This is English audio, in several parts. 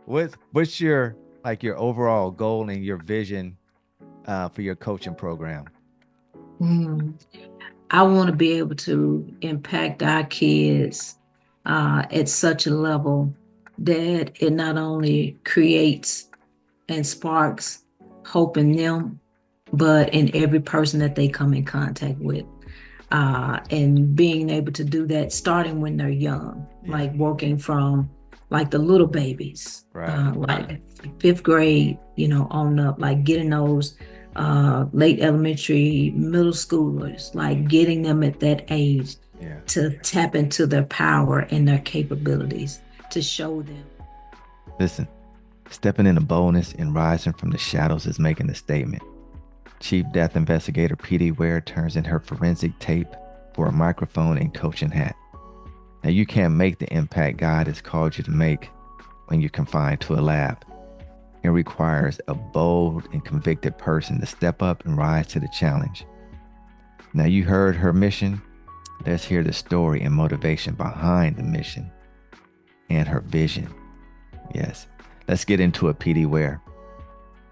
what's your your overall goal and your vision for your coaching program? Mm. I want to be able to impact our kids at such a level that it not only creates and sparks hope in them, but in every person that they come in contact with. And being able to do that starting when they're young, Yeah. like working from like the little babies, Right. like fifth grade, on up, like getting those late elementary, middle schoolers, like getting them at that age Yeah. to tap into their power and their capabilities to show them. Listen, stepping into boldness and rising from the shadows is making a statement. Chief Death Investigator PD Ware turns in her forensic tape for a microphone and coaching hat. Now, you can't make the impact God has called you to make when you're confined to a lab. It requires a bold and convicted person to step up and rise to the challenge. Now, you heard her mission. Let's hear the story and motivation behind the mission and her vision. Yes, let's get into it, PD Ware.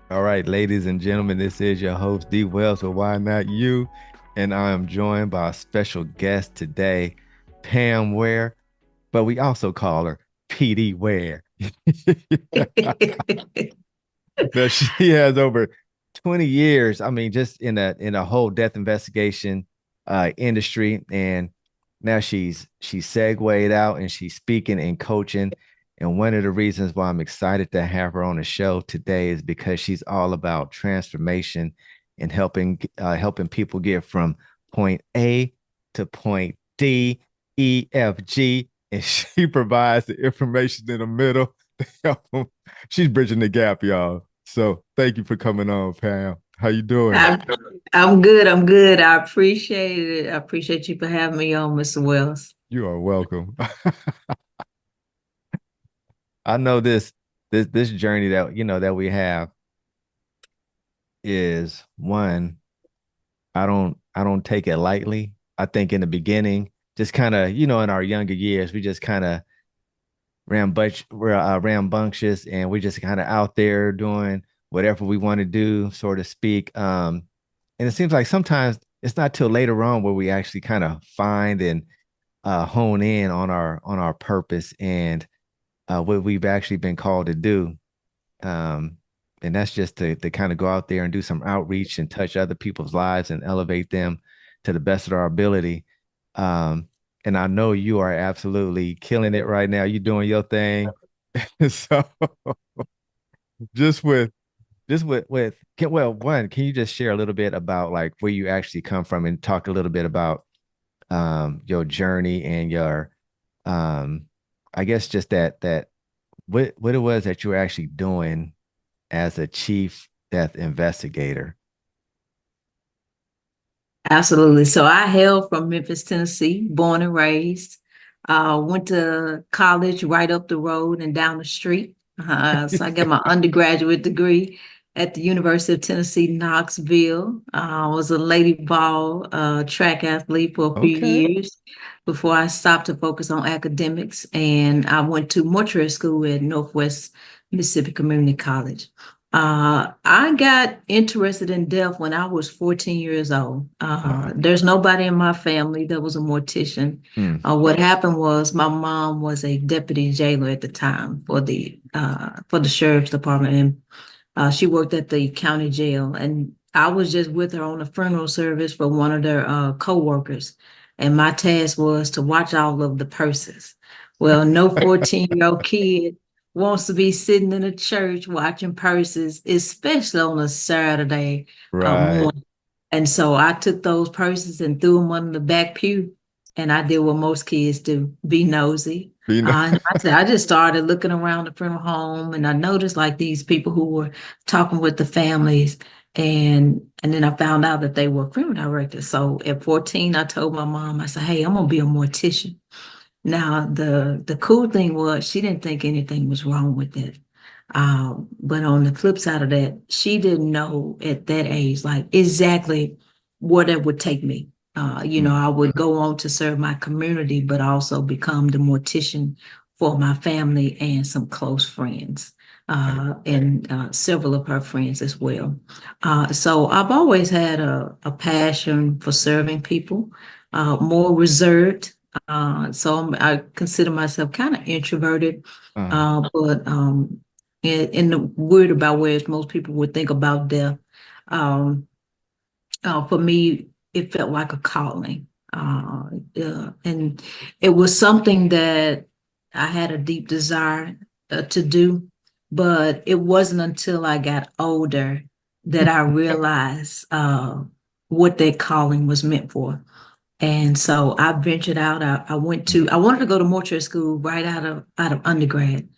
All right, ladies and gentlemen, this is your host, D. Wells, or Why Not You? And I am joined by a special guest today, Pam Ware, but we also call her PD Ware. Now, she has over 20 years, I mean, just in a whole death investigation industry. And now she's segued out and she's speaking and coaching. And one of the reasons why I'm excited to have her on the show today is because she's all about transformation and helping people get from point A to point D, E, F, G, and she provides the information in the middle to help them. She's bridging the gap, y'all. So thank you for coming on, Pam. How you doing? I'm, I'm good. I'm good. I appreciate it. I appreciate you for having me on, Mr. Wells. You are welcome. I know this journey that that we have is one. I don't take it lightly. I think in the beginning, just kind of in our younger years, we just kind of rambunctious, and we're just kind of out there doing whatever we want to do, so to speak. And it seems like sometimes it's not till later on where we actually kind of find and hone in on our purpose and what we've actually been called to do. Um, and that's just to kind of go out there and do some outreach and touch other people's lives and elevate them to the best of our ability. Um, and I know you are absolutely killing it right now. You're doing your thing. So just with well, one, can you just share a little bit about like where you actually come from and talk a little bit about your journey and your um I guess just that what it was that you were actually doing as a chief death investigator. Absolutely. So I hail from Memphis, Tennessee, born and raised. Went to college right up the road and down the street. So I got my undergraduate degree at the University of Tennessee, Knoxville. I was a lady ball track athlete for a few Okay. years before I stopped to focus on academics. And I went to mortuary school at Northwest Mississippi Community College. I got interested in death when I was 14 years old. Wow. There's nobody in my family that was a mortician. Hmm. What happened was my mom was a deputy jailer at the time for the sheriff's department, and she worked at the county jail. And I was just with her on a funeral service for one of their co-workers, and my task was to watch all of the purses. Well, no 14-year-old kid wants to be sitting in a church watching purses, especially on a Saturday Right. morning. And so I took those purses and threw them under the back pew. And I did what most kids do, be nosy. You know. And I just started looking around the funeral home, and I noticed like these people who were talking with the families. And then I found out that they were funeral directors. So at 14, I told my mom, I said, hey, I'm gonna be a mortician. Now, the cool thing was she didn't think anything was wrong with it. But on the flip side of that, she didn't know at that age, like exactly what it would take me. Hmm. I would go on to serve my community, but also become the mortician for my family and some close friends, and several of her friends as well. So I've always had a passion for serving people, more reserved. I consider myself kind of introverted, Uh-huh. but in the weird about where most people would think about death. Um, for me, it felt like a calling. And it was something that I had a deep desire to do, but it wasn't until I got older that I realized what that calling was meant for. And so I ventured out. I wanted to go to mortuary school right out of undergrad,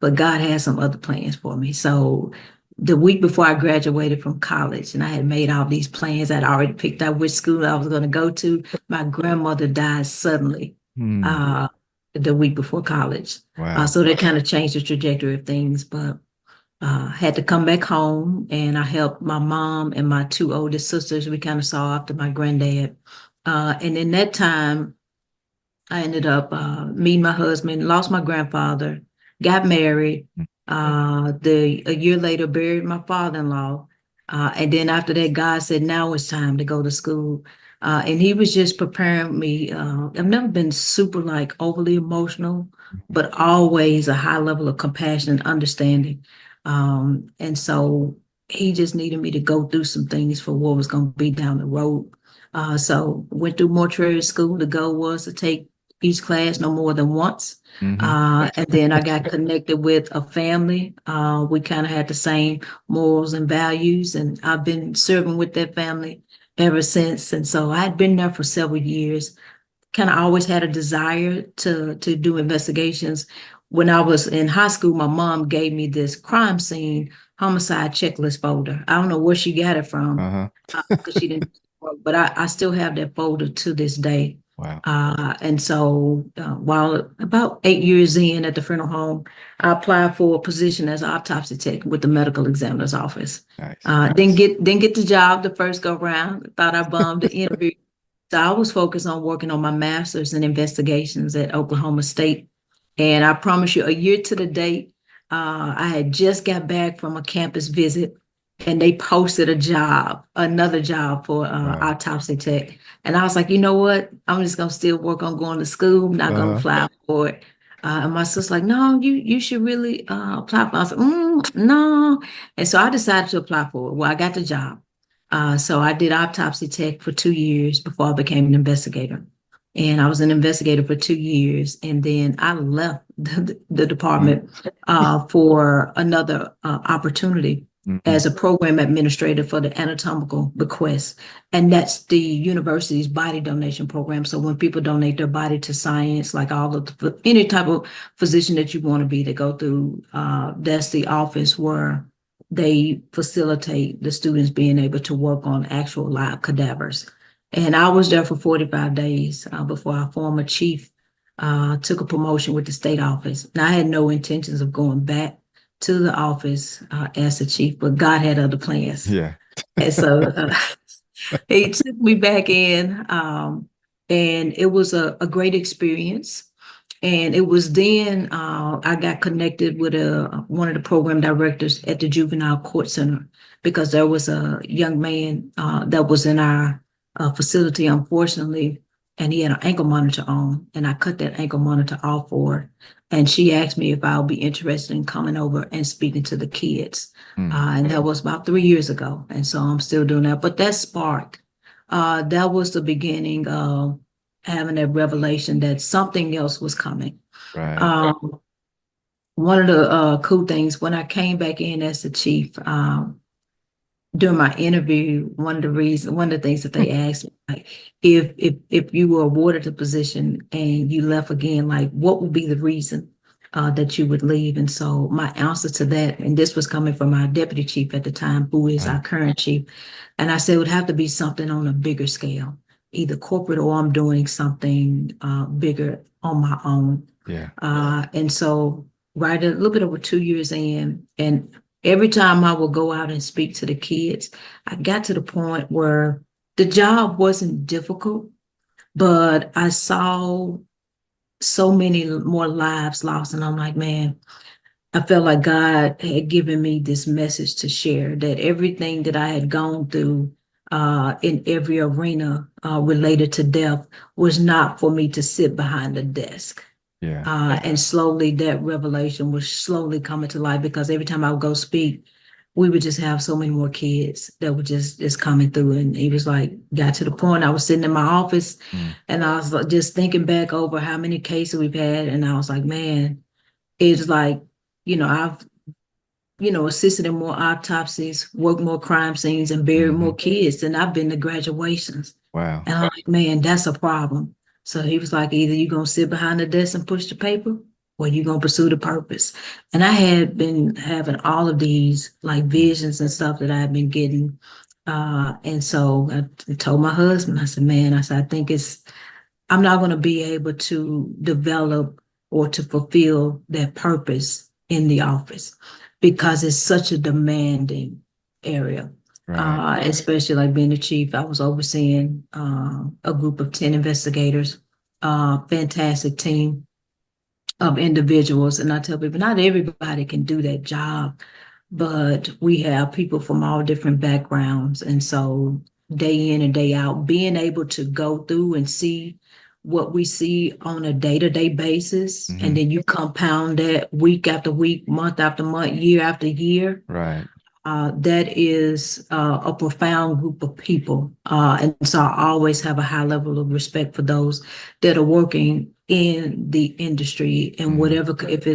but God had some other plans for me. So the week before I graduated from college, and I had made all these plans, I'd already picked out which school I was going to go to. My grandmother died suddenly Hmm. uh, the week before college. Wow. So that kind of changed the trajectory of things. But had to come back home, and I helped my mom and my two oldest sisters. We kind of saw after my granddad. And in that time, I ended up meeting my husband, lost my grandfather, got married. A year later, buried my father-in-law, and then after that, God said, "Now it's time to go to school." And He was just preparing me. I've never been super like overly emotional, but always a high level of compassion and understanding. And so He just needed me to go through some things for what was going to be down the road. So went through mortuary school. The goal was to take each class no more than once. Hmm. And then I got connected with a family. We kind of had the same morals and values, and I've been serving with that family ever since. And so I had been there for several years. Kind of always had a desire to do investigations. When I was in high school, my mom gave me this crime scene homicide checklist folder. I don't know where she got it from, Uh-huh. because she didn't, but I still have that folder to this day. Wow. And so while about 8 years in at the funeral home, I applied for a position as an autopsy tech with the medical examiner's office. Nice. Didn't get the job the first go round. Thought I bombed the interview. So I was focused on working on my master's in investigations at Oklahoma State. And I promise you, a year to the date, I had just got back from a campus visit, and they posted another job for Wow. autopsy tech. And I was like, you know what? I'm just gonna still work on going to school. I'm not gonna Uh-huh. apply for it. And my sister's like, no, you should really apply for it. I was like, no. And so I decided to apply for it. Well, I got the job. So I did autopsy tech for 2 years before I became an investigator. And I was an investigator for 2 years. And then I left the department for another opportunity Mm-hmm. as a program administrator for the anatomical bequest. And that's the university's body donation program. So when people donate their body to science, like any type of physician that you want to be, to go through, that's the office where they facilitate the students being able to work on actual live cadavers. And I was there for 45 days before our former chief took a promotion with the state office. And I had no intentions of going back to the office as the chief, but God had other plans. Yeah. And so he took me back in, and it was a great experience. And it was then I got connected with one of the program directors at the Juvenile Court Center, because there was a young man that was in our facility, unfortunately, and he had an ankle monitor on, and I cut that ankle monitor off for her. And she asked me if I would be interested in coming over and speaking to the kids. Mm. And that was about 3 years ago. And so I'm still doing that. But that sparked, that was the beginning of having that revelation that something else was coming. Right. Um, One of the cool things when I came back in as the chief, during my interview, one of the things that they asked me, like, if you were awarded the position and you left again, like, what would be the reason that you would leave? And so my answer to that, and this was coming from our deputy chief at the time, who is Uh, our current chief, and I said it would have to be something on a bigger scale, either corporate or I'm doing something bigger on my own. yeah. And so right a little bit over 2 years in, and every time I would go out and speak to the kids, I got to the point where the job wasn't difficult, but I saw so many more lives lost. And I'm like, man, I felt like God had given me this message to share that everything that I had gone through in every arena related to death was not for me to sit behind a desk. Yeah. And slowly that revelation was slowly coming to life because every time I would go speak, we would just have so many more kids that were just coming through. And he was like, got to the point I was sitting in my office Mm. and I was like, just thinking back over how many cases we've had. And I was like, man, it's like, I've, assisted in more autopsies, worked more crime scenes and buried Hmm. more kids than I've been to graduations. Wow. And I'm like, man, that's a problem. So he was like, either you're gonna sit behind the desk and push the paper, or you're gonna pursue the purpose. And I had been having all of these like Mm. visions and stuff that I had been getting. And so I told my husband, I said, man, I said, I think I'm not gonna be able to develop or to fulfill that purpose in the office because it's such a demanding area, Right. especially like being the chief. I was overseeing a group of 10 investigators, fantastic team of individuals. And I tell people, not everybody can do that job, but we have people from all different backgrounds. And so day in and day out, being able to go through and see what we see on a day-to-day basis, and Hmm. then you compound that week after week, month after month, year after year, Right. that is a profound group of people. And so I always have a high level of respect for those that are working in the industry and Hmm. whatever, if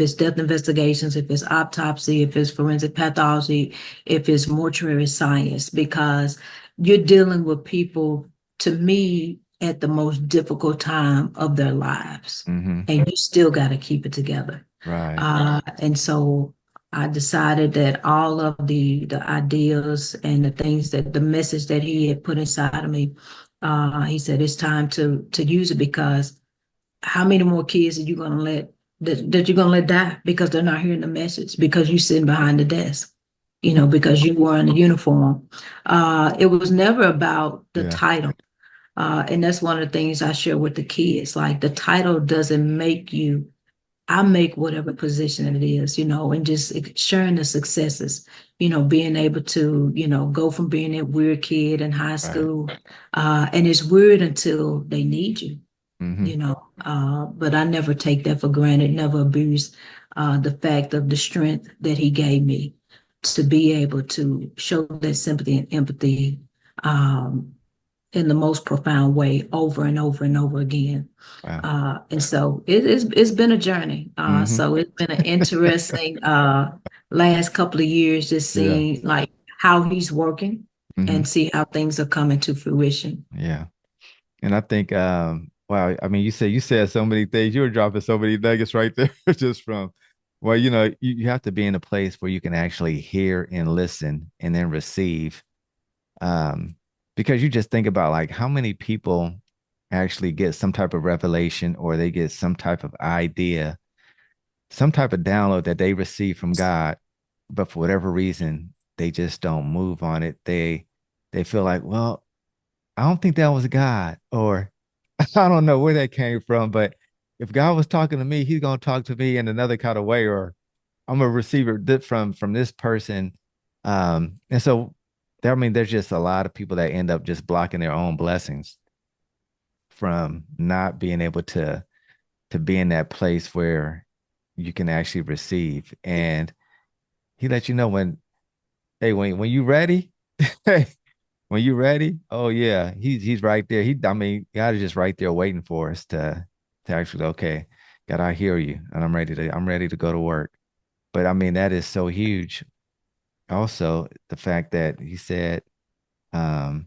it's death investigations, if it's autopsy, if it's forensic pathology, if it's mortuary science, because you're dealing with people, to me, at the most difficult time of their lives. Hmm. And you still got to keep it together. Right. And so I decided that all of the ideas and the things that the message that he had put inside of me, he said it's time to use it because how many more kids are you gonna let that you're gonna let die because they're not hearing the message because you sitting behind the desk, because you were in the uniform. It was never about the Yeah. title. And that's one of the things I share with the kids. Like the title doesn't make you. I make whatever position it is, and just sharing the successes, being able to, go from being that weird kid in high Right. school, and it's weird until they need you, Hmm. but I never take that for granted, never abuse the fact of the strength that he gave me to be able to show that sympathy and empathy um, in the most profound way over and over and over again. Wow. And so it's been a journey. Hmm. So it's been an interesting last couple of years, just Yeah. seeing like how he's working Hmm. and see how things are coming to fruition. Yeah. And I think, wow, I mean, you said so many things. You were dropping so many nuggets right there, just from, well, you have to be in a place where you can actually hear and listen and then receive. Um, because you just think about like how many people actually get some type of revelation or they get some type of idea, some type of download that they receive from God, but for whatever reason, they just don't move on it. They feel like, well, I don't think that was God, or I don't know where that came from, but if God was talking to me, he's gonna talk to me in another kind of way, or I'm a receiver from this person. And so there, I mean, there's just a lot of people that end up just blocking their own blessings from not being able to be in that place where you can actually receive. And he let you know when, hey, when you ready, hey, when you ready, oh yeah, he's right there. I mean, God is just right there waiting for us to actually, okay, God, I hear you, and I'm ready to go to work. But I mean, that is so huge. Also, the fact that he said, um,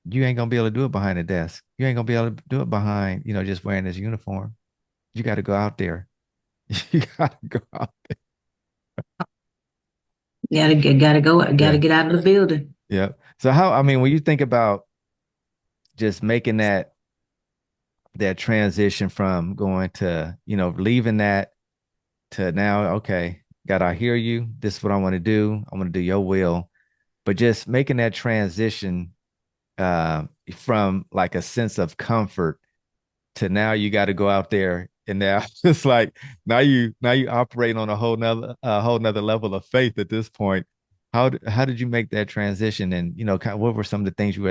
you ain't gonna be able to do it behind a desk. You ain't gonna be able to do it behind, just wearing this uniform. You got to go out there. You got to go out. Gotta go, gotta Yeah. get out of the building. Yeah. So I mean, when you think about just making that transition from going to, leaving that to now, okay, God, I hear you. This is what I want to do. I want to do your will. But just making that transition from like a sense of comfort. to now you got to go out there and now it's like now you operate on a whole nother level of faith at this point. How did you make that transition, and kind of what were some of the things you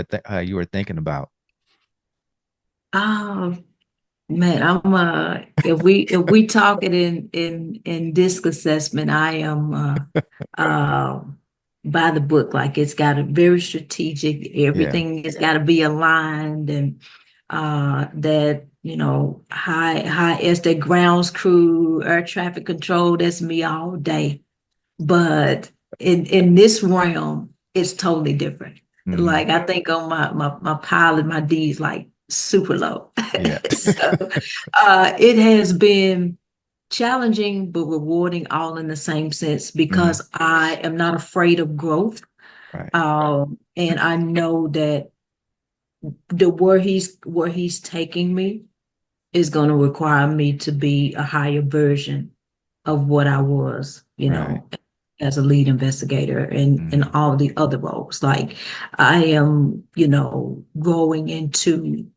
were thinking about? Oh man, I'm if we talk it in disc assessment, I am uh by the book. Like it's got a very strategic, Yeah. everything has got to be aligned and that high as the grounds crew, air traffic control, that's me all day. But in this realm, it's totally different. Hmm. Like I think on my pilot, my D is like super low. Yeah. So it has been challenging but rewarding all in the same sense Hmm. because I am not afraid of growth. Right. And I know that where he's taking me is going to require me to be a higher version of what I was, Right. as a lead investigator and Hmm. all the other roles. Like I am, growing into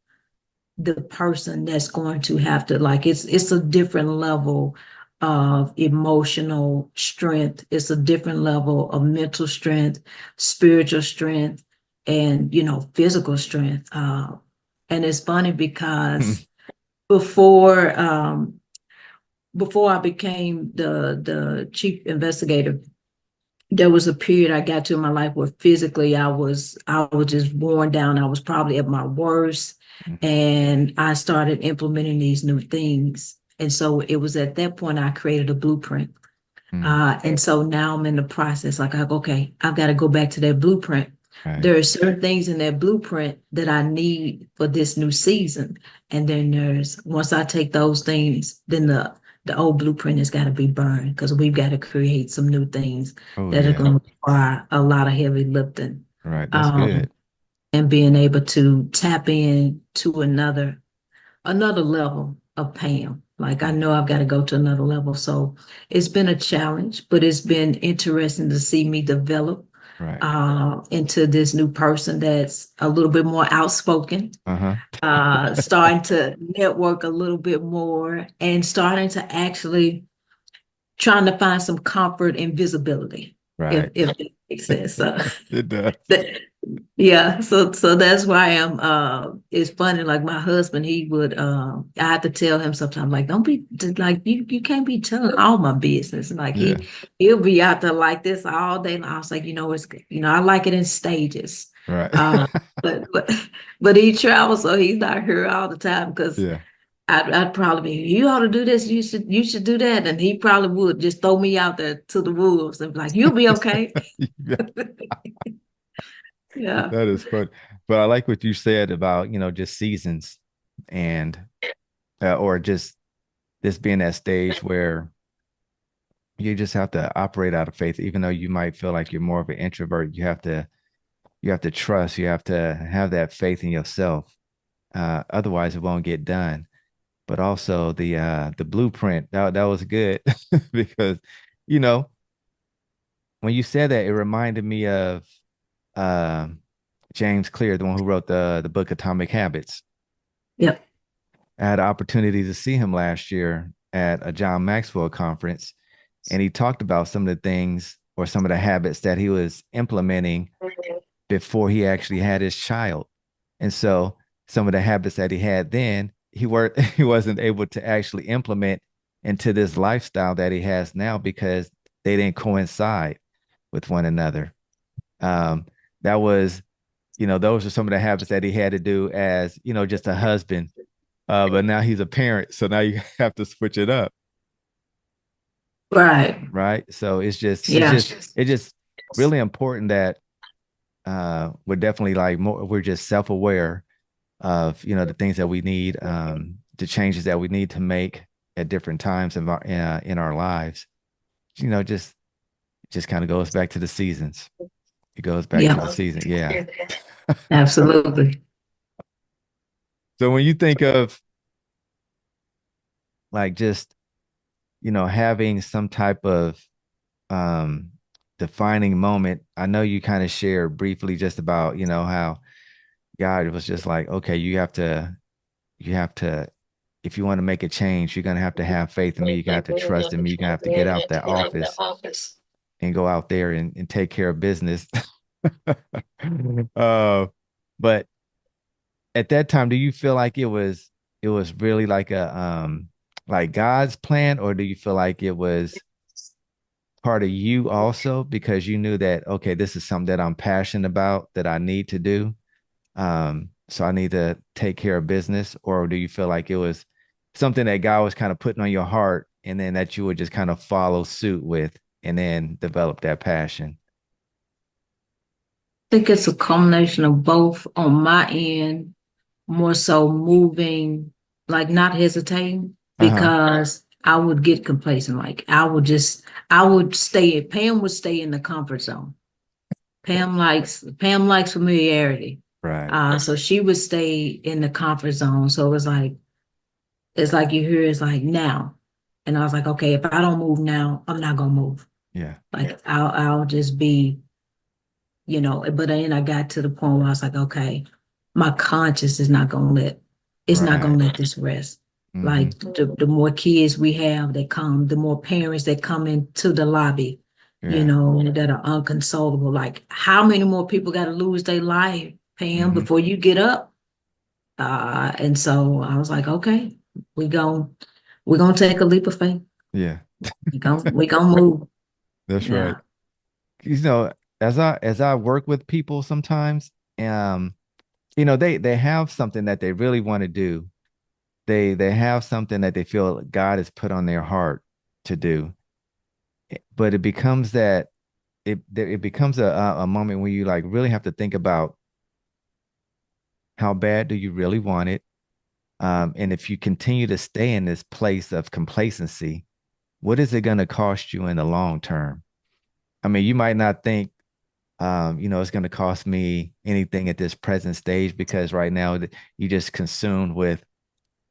the person that's going to have to, like, it's a different level of emotional strength. It's a different level of mental strength, spiritual strength, and physical strength. And it's funny because before before I became the chief investigator, there was a period I got to in my life where physically I was just worn down. I was probably at my worst, and I started implementing these new things. And so it was at that point I created a blueprint. And so now I'm in the process. Like, okay, I've got to go back to that blueprint. Right. There are certain things in that blueprint that I need for this new season. And then once I take those things, then the old blueprint has got to be burned because we've got to create some new things Oh that are yeah. going to require a lot of heavy lifting. Right. That's Um, good. and being able to tap in to another level of Pam. Like I know I've got to go to another level. So it's been a challenge, but it's been interesting to see me develop Right. into this new person that's a little bit more outspoken, Uh-huh. starting to network a little bit more, and starting to actually trying to find some comfort and visibility, if Right. if that makes sense. So It does. that, yeah, so that's why I'm it's funny, like my husband, he would I have to tell him sometimes, like, don't be like you can't be telling all my business. Like Yeah. he'll be out there like this all day. And I was like, it's I like it in stages. Right. Uh but but but he travels, so he's not here all the time because Yeah. I'd probably be, you ought to do this, you should do that. And he probably would just throw me out there to the wolves and be like, you'll be okay. Yeah. Yeah. That is fun. But I like what you said about, just seasons and or just this being that stage where you just have to operate out of faith, even though you might feel like you're more of an introvert. You have to trust, you have to have that faith in yourself. Otherwise it won't get done. But also the blueprint, that was good because, you know, when you said that, it reminded me of uh, James Clear, the one who wrote the book Atomic Habits. Yep. I had an opportunity to see him last year at a John Maxwell conference, and he talked about some of the things or some of the habits that he was implementing before he actually had his child. And so some of the habits that he had then, he wasn't able to actually implement into this lifestyle that he has now because they didn't coincide with one another. Um, that was, those are some of the habits that he had to do as, just a husband. But now he's a parent, so now you have to switch it up, Right. right? So Yeah. it's just really important that we're definitely like more, we're just self-aware of, the things that we need, the changes that we need to make at different times in our lives. Just kind of goes back to the seasons. It goes back to Yeah. the season. Yeah. Absolutely. So when you think of like just, having some type of um defining moment, I know you kind of shared briefly just about, how God was just like, okay, you have to if you want to make a change, you're gonna have to have faith in me. You're gonna have to trust in me. You're gonna have to get out that office and go out there and take care of business. uh, but at that time, do you feel like it was really like God's plan, or do you feel like it was part of you also because you knew that okay, this is something that I'm passionate about that I need to do? So I need to take care of business, or do you feel like it was something that God was kind of putting on your heart and then that you would just kind of follow suit with and then develop that passion? think it's a combination of both on my end, more so moving, like not hesitating, Uh-huh. because I would get complacent. Like I would stay, Pam would stay in the comfort zone. Pam likes familiarity. Right. So she would stay in the comfort zone. So it's like you hear it's like now. And I was like, okay, if I don't move now, I'm not gonna move. Yeah. Like I'll just be, but then I got to the point where I was like, okay, my conscience is not gonna let it's not Right. gonna let this rest. Mm-hmm. Like the more kids we have that come, the more parents that come into the lobby, Yeah. that are unconsolable. Like how many more people gotta lose their life, Pam, Mm-hmm. before you get up? And so I was like, okay, we gon' we're gonna take a leap of faith. Yeah. We gonna move. That's right. Yeah. You know, as I work with people sometimes, um, they have something that they really want to do. They have something that they feel God has put on their heart to do. But it becomes it becomes a moment when you like really have to think about how bad do you really want it. And if you continue to stay in this place of complacency, what is it going to cost you in the long term? I mean, you might not think, it's going to cost me anything at this present stage because right now you're just consumed with,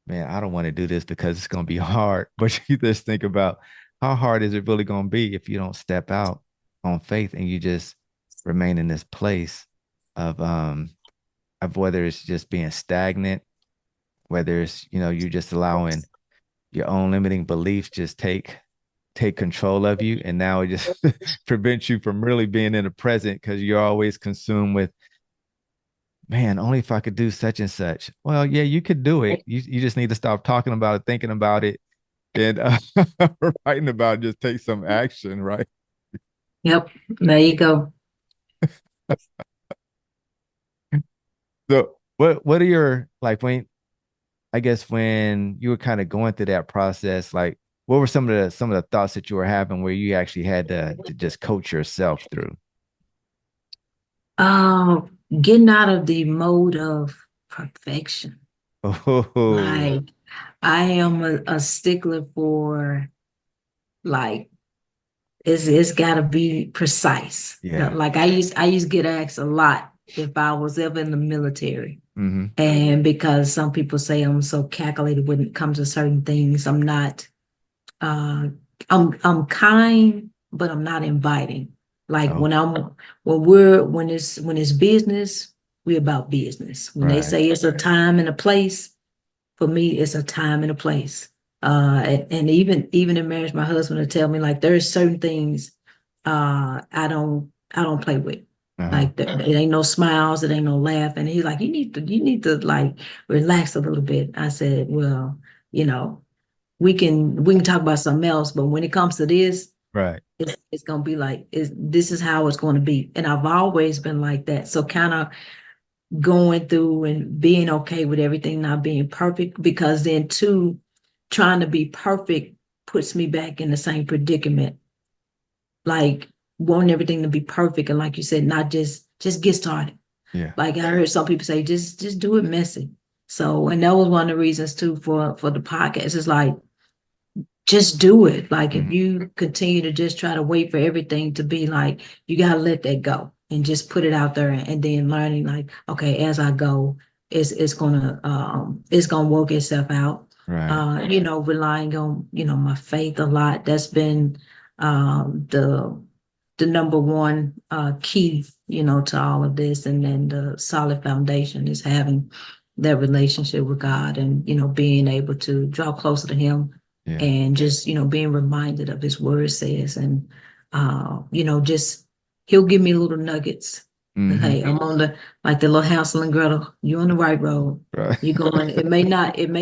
man, I don't want to do this because it's going to be hard. But you just think about how hard is it really going to be if you don't step out on faith and you just remain in this place of whether it's just being stagnant, whether it's you're just allowing your own limiting beliefs just take control of you, and now it just prevents you from really being in the present because you're always consumed with, man, only if I could do such and such. Well, yeah, you could do it. You just need to stop talking about it, thinking about it, and writing about it. Just take some action, right? Yep. There you go. So, what are your like when I guess when you were kind of going through that process, like what were some of the thoughts that you were having where you actually had to just coach yourself through? Getting out of the mode of perfection. Oh, Like I am a stickler for like it's gotta be precise. yeah. Like I used to get asked a lot if I was ever in the military. Mm-hmm. And because some people say I'm so calculated when it comes to certain things, I'm not. Uh, I'm kind, but I'm not inviting. Like Oh, when it's business, we're about business. When they right. say it's a time and a place, for me, it's a time and a place. And even in marriage, my husband will tell me like there's certain things I don't play with. Uh-huh. Like it ain't no smiles, it ain't no laughing. He's like, you need to like relax a little bit. I said, well, you know, we can talk about something else, but when it comes to this, Right. it's gonna be like this is how it's gonna be. And I've always been like that. So kind of going through and being okay with everything not being perfect, because then too, trying to be perfect puts me back in the same predicament. Like wanting everything to be perfect. And like you said, not just get started. Yeah. Like I heard some people say, just do it messy. So, and that was one of the reasons too for the podcast. It's like just do it. Like if Mm-hmm. you continue to just try to wait for everything to be like, you gotta let that go and just put it out there, and then learning like, okay, as I go, it's gonna work itself out. Right. Relying on, my faith a lot. That's been the number one key, to all of this. And then the solid foundation is having that relationship with God, and being able to draw closer to Him, Yeah. and just being reminded of His word says, and just He'll give me little nuggets. Mm-hmm. Hey, I'm on the like the little Hansel and Gretel. You're on the right road. Right. You're going. It may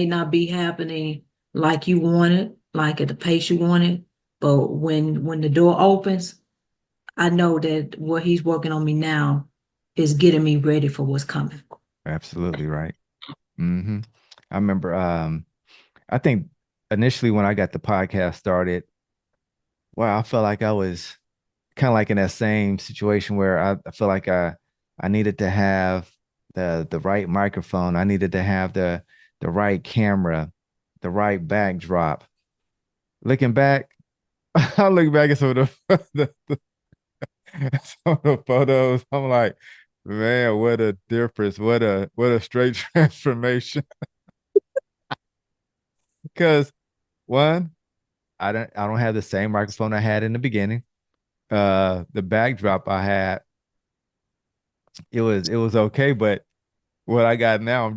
not be happening like you want it, like at the pace you want it, but when the door opens, I know that what He's working on me now is getting me ready for what's coming. Absolutely right. Mm-hmm. I remember I think initially when I got the podcast started, wow, I felt like I was kind of like in that same situation where I feel like I needed to have the right microphone. I needed to have the right camera, the right backdrop. Looking back, I look back at some of some of the photos. I'm like, man, what a difference! What a straight transformation. Because one, I don't have the same microphone I had in the beginning. The backdrop I had, it was okay, but what I got now,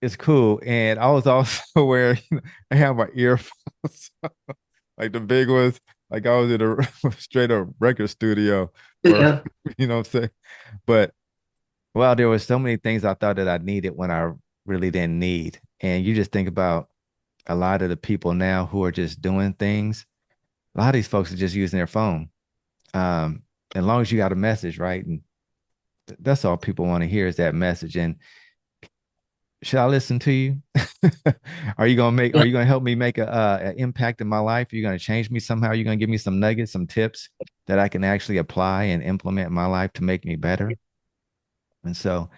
it's cool. And I was also wearing, I have my earphones, like the big ones, like I was in a straight up record studio, or Yeah, what I'm saying. But well, there were so many things I thought that I needed when I really didn't need. And you just think about a lot of the people now who are just doing things. A lot of these folks are just using their phone. As long as you got a message, right? And that's all people want to hear is that message. And should I listen to you? Are yeah, you gonna help me make an impact in my life? Are you gonna change me somehow? Are you gonna give me some nuggets, some tips that I can actually apply and implement in my life to make me better? And so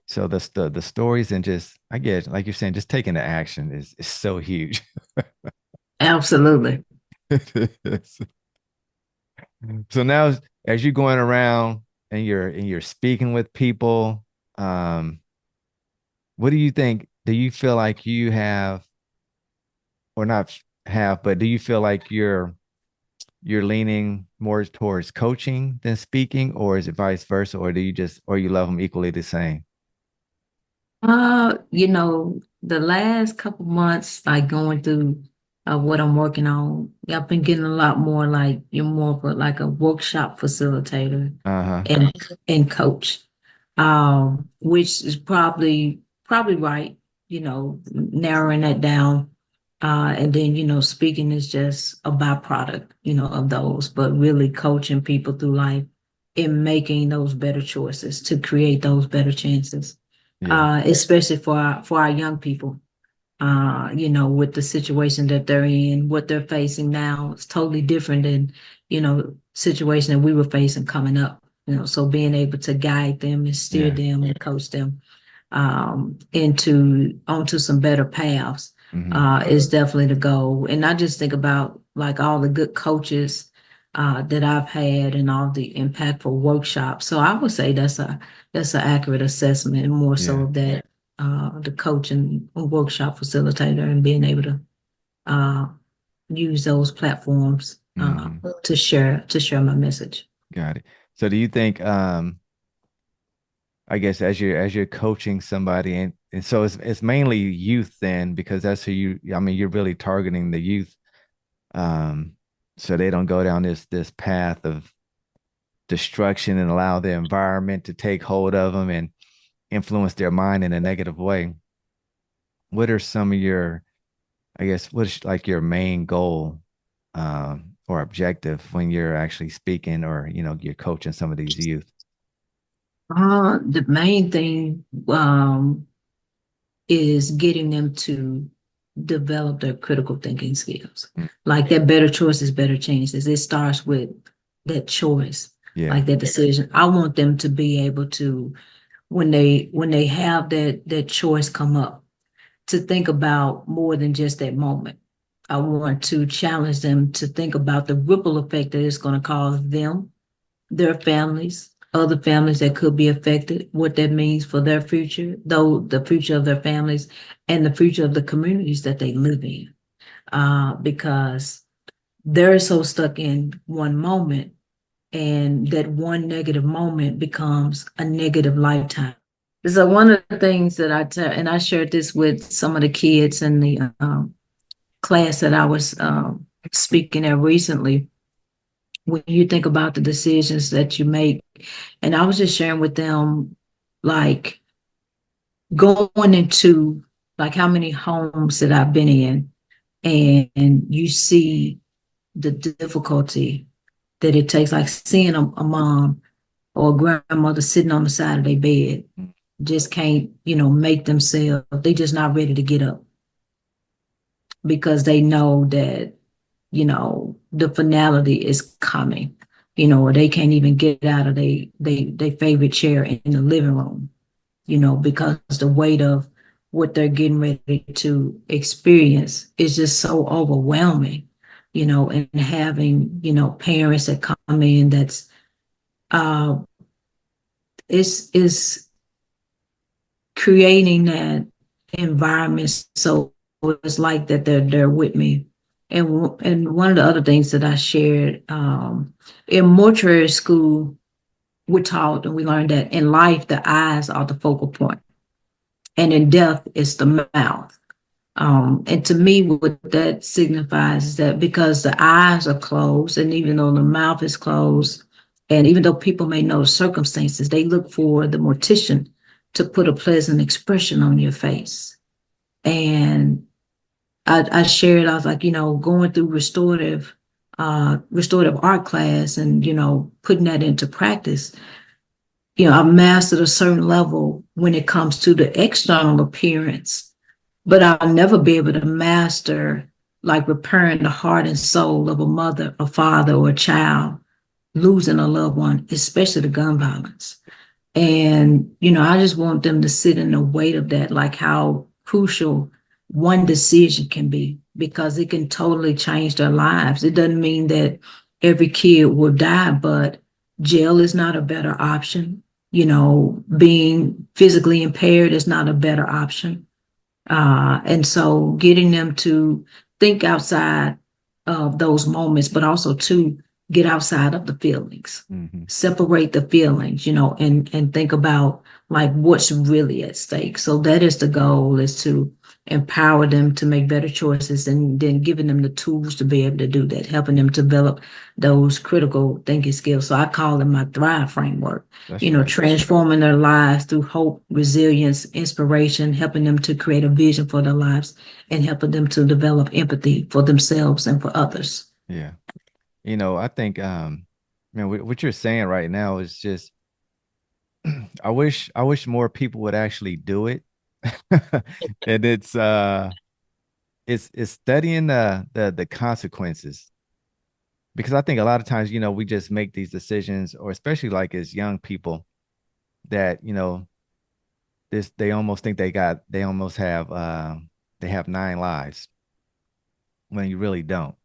the stories and just I get like you're saying, just taking the action is so huge. absolutely. So now as you're going around and you're speaking with people, um, what do you think? Do you feel like you have or not have, but do you feel like you're leaning more towards coaching than speaking, or is it vice versa, or do you just or you love them equally the same? The last couple months, like going through what I'm working on, I've been getting a lot more like you're more of like a workshop facilitator Uh-huh. and coach, which is probably right, narrowing that down. And then, speaking is just a byproduct, of those, but really coaching people through life in making those better choices to create those better chances, Yeah. especially for our young people. With the situation that they're in, what they're facing now, it's totally different than, situation that we were facing coming up. So being able to guide them and steer Yeah. them and coach them into onto some better paths Hmm. is definitely the goal. And I just think about like all the good coaches that I've had and all the impactful workshops. So I would say that's an accurate assessment, and more so Yeah. of that the coach and workshop facilitator, and being able to uh, use those platforms Hmm. to share my message. Got it. So do you think I guess as you're coaching somebody and so it's mainly youth then because that's who I mean you're really targeting the youth um so they don't go down this path of destruction and allow the environment to take hold of them and influence their mind in a negative way. What are some of your, I guess, what's like your main goal or objective when you're actually speaking or, you're coaching some of these youth? The main thing is getting them to develop their critical thinking skills. Mm. Like that better choices, better chances. It starts with that choice, Yeah. like that decision. I want them to be able to, when they have that choice come up, to think about more than just that moment. I want to challenge them to think about the ripple effect that it's going to cause them, their families, other families that could be affected, what that means for their future, though the future of their families and the future of the communities that they live in. Because they're so stuck in one moment, and that one negative moment becomes a negative lifetime. So one of the things that I tell, and I shared this with some of the kids in the class that I was speaking at recently, when you think about the decisions that you make, and I was just sharing with them, like going into like how many homes that I've been in, and you see the difficulty that it takes, like seeing a mom or a grandmother sitting on the side of their bed, just can't, make themselves, they just not ready to get up because they know that, the finality is coming, or they can't even get out of they favorite chair in the living room, because the weight of what they're getting ready to experience is just so overwhelming, and having, parents that come in that's uh is creating that environment so it's like that they're with me. And one of the other things that I shared, in mortuary school, we're taught and we learned that in life the eyes are the focal point, and in death it's the mouth. And to me, what that signifies is that because the eyes are closed, and even though the mouth is closed, and even though people may know the circumstances, they look for the mortician to put a pleasant expression on your face. And I shared, I was like, going through restorative art class and, putting that into practice, I've mastered a certain level when it comes to the external appearance, but I'll never be able to master like repairing the heart and soul of a mother, a father, or a child losing a loved one, especially the gun violence. And, I just want them to sit in the weight of that, like how crucial one decision can be, because it can totally change their lives. It doesn't mean that every kid will die, but jail is not a better option. Being physically impaired is not a better option. And so getting them to think outside of those moments, but also to get outside of the feelings, Mm-hmm. separate the feelings, and think about like what's really at stake. So that is the goal, is to empower them to make better choices, and then giving them the tools to be able to do that, helping them develop those critical thinking skills. So I call it my Thrive framework, That's right. transforming their lives through hope, resilience, inspiration, helping them to create a vision for their lives, and helping them to develop empathy for themselves and for others. Yeah. I think man, what you're saying right now is just I wish more people would actually do it. And it's studying the consequences, because I think a lot of times, we just make these decisions, or especially like as young people, that, this they almost think they almost have they have nine lives when you really don't.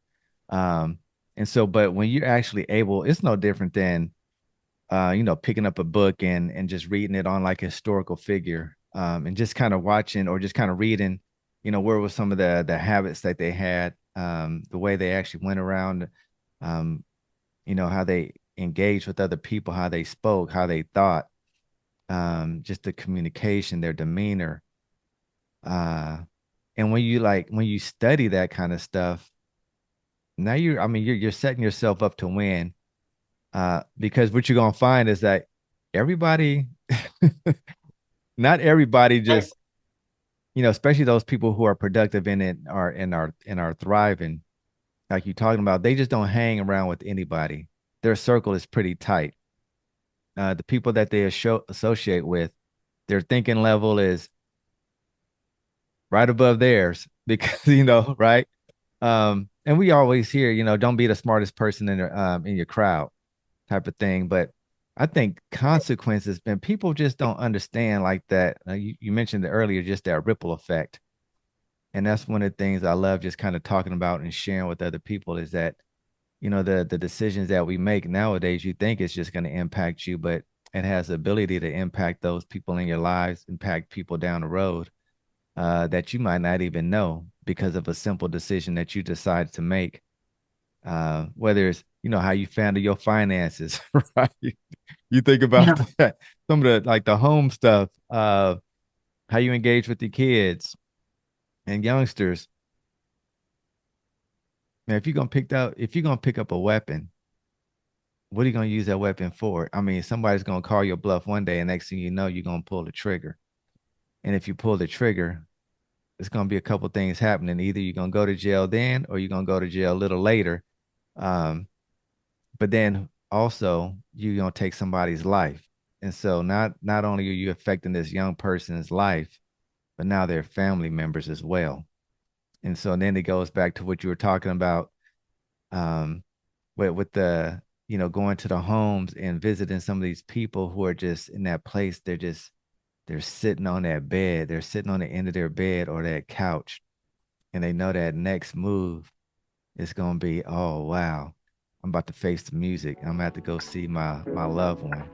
Um and so, but when you're actually able, it's no different than picking up a book and just reading it on like a historical figure, and just kind of watching or just kind of reading, where was some of the habits that they had, the way they actually went around, um, how they engaged with other people, how they spoke, how they thought, just the communication, their demeanor. Uh, and when you study that kind of stuff, now I mean, you're setting yourself up to win, because what you're gonna find is that everybody, not everybody just, especially those people who are productive in it are in our thriving, like you talking about, they just don't hang around with anybody. Their circle is pretty tight. The people that they associate with, their thinking level is right above theirs, because right. And we always hear, don't be the smartest person in your crowd, type of thing. But I think consequences, and people just don't understand like that. You mentioned it earlier, just that ripple effect. And that's one of the things I love just kind of talking about and sharing with other people, is that, the decisions that we make nowadays, you think it's just going to impact you, but it has the ability to impact those people in your lives, impact people down the road, that you might not even know, because of a simple decision that you decide to make. Whether it's how you handle your finances, right? You think about Yeah. that, some of the like the home stuff, how you engage with the kids and youngsters. Man, if you're gonna pick up a weapon, what are you gonna use that weapon for? I mean, somebody's gonna call your bluff one day, and next thing you know, you're gonna pull the trigger. And if you pull the trigger, it's gonna be a couple things happening. Either you're gonna go to jail then, or you're gonna go to jail a little later. Um, but then also you're gonna take somebody's life. And so not only are you affecting this young person's life, but now they're family members as well. And so then it goes back to what you were talking about, um, with the going to the homes and visiting some of these people who are just in that place. They're sitting on that bed, they're sitting on the end of their bed or that couch, and they know that next move is gonna be, oh wow, I'm about to face the music. I'm gonna have to go see my loved one.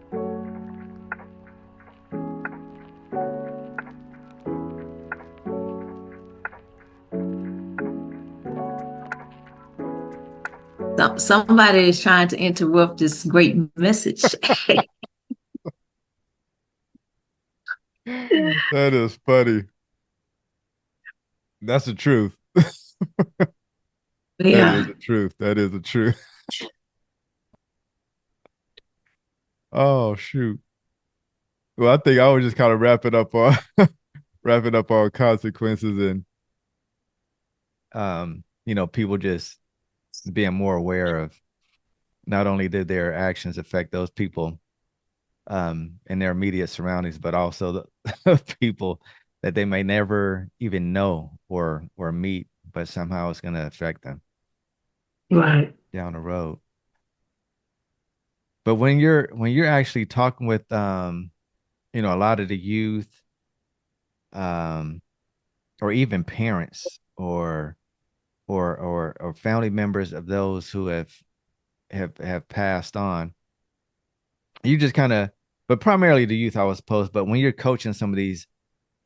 Somebody is trying to interrupt this great message. That is funny. That's the truth. That is Yeah. the truth. That is the truth. Oh shoot. Well, I think I was just kind of wrapping up on consequences and people just being more aware of not only did their actions affect those people in their immediate surroundings, but also the people that they may never even know or meet, but somehow it's going to affect them Right. down the road. But when you're actually talking with a lot of the youth, um, or even parents or family members of those who have passed on, you just kind of, but primarily the youth, I was supposed. But when you're coaching some of these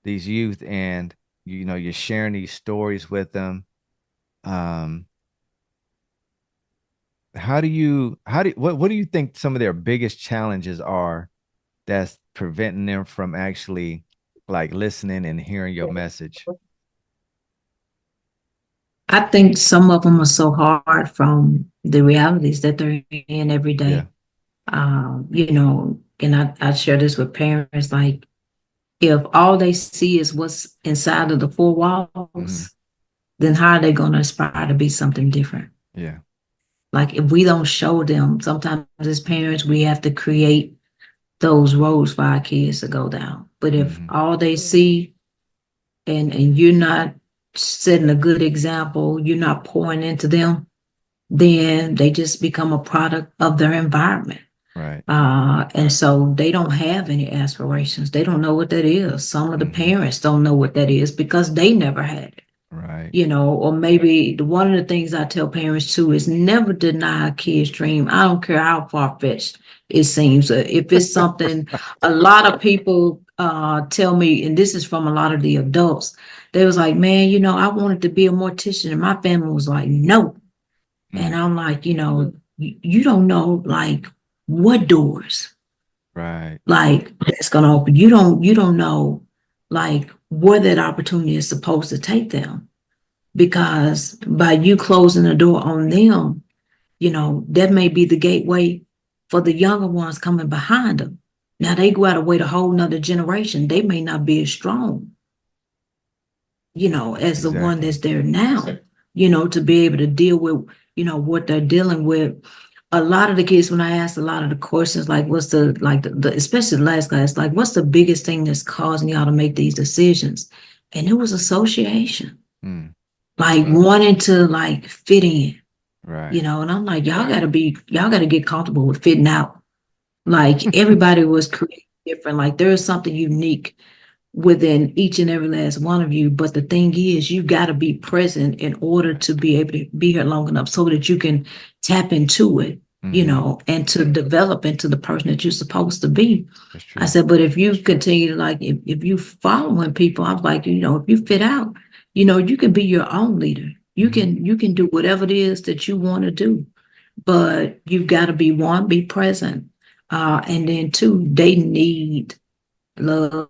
youth and you're sharing these stories with them, um, what do you think some of their biggest challenges are that's preventing them from actually like listening and hearing your message? I think some of them are so hard from the realities that they're in every Yeah. day. And I share this with parents, like if all they see is what's inside of the four Hmm. walls, then how are they going to aspire to be something different? Yeah. Like if we don't show them, sometimes as parents, we have to create those roads for our kids to go down. But if Hmm. all they see and you're not setting a good example, you're not pouring into them, then they just become a product of their environment. Right. And so they don't have any aspirations. They don't know what that is. Some of the Hmm. parents don't know what that is because they never had it, Right. or maybe one of the things I tell parents too is never deny a kid's dream. I don't care how far-fetched it seems. If it's something, a lot of people tell me, and this is from a lot of the adults, they was like, man, I wanted to be a mortician. And my family was like, no. And Mm. I'm like, you don't know like what doors Right. like that's gonna open. You don't know like where that opportunity is supposed to take them. Because by you closing the door on them, that may be the gateway for the younger ones coming behind them. Now they go out and wait a whole nother generation. They may not be as strong, as the one Exactly. that's there now, to be able to deal with, what they're dealing with. A lot of the kids, when I asked a lot of the questions, like what's the especially the last class, like what's the biggest thing that's causing y'all to make these decisions? And it was association, Mm. like wanting to like fit in, Right. and I'm like, y'all gotta get comfortable with fitting out. Like everybody was created different. Like there is something unique within each and every last one of you. But the thing is, you got to be present in order to be able to be here long enough so that you can tap into it, Hmm. and to develop into the person that you're supposed to be. That's I true. said, but if you continue to like, if you following people, I was like, if you fit out, you can be your own leader. You Hmm. can do whatever it is that you want to do. but you've got to be one, be present. And then two, they need love.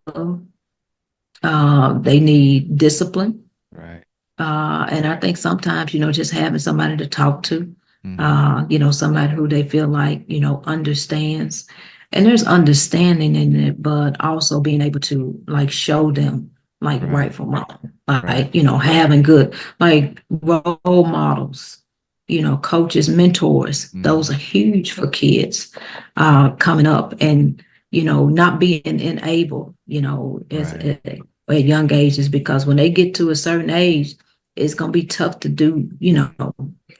They need discipline. Right. And I think sometimes, just having somebody to talk to, Mm-hmm. somebody who they feel like, understands. And there's understanding in it, but also being able to like show them like Right. right from wrong, Right. like, having good, like role models, coaches, mentors. Those Mm-hmm. are huge for kids coming up and, not being enabled, Right. at young ages, because when they get to a certain age, it's going to be tough to do,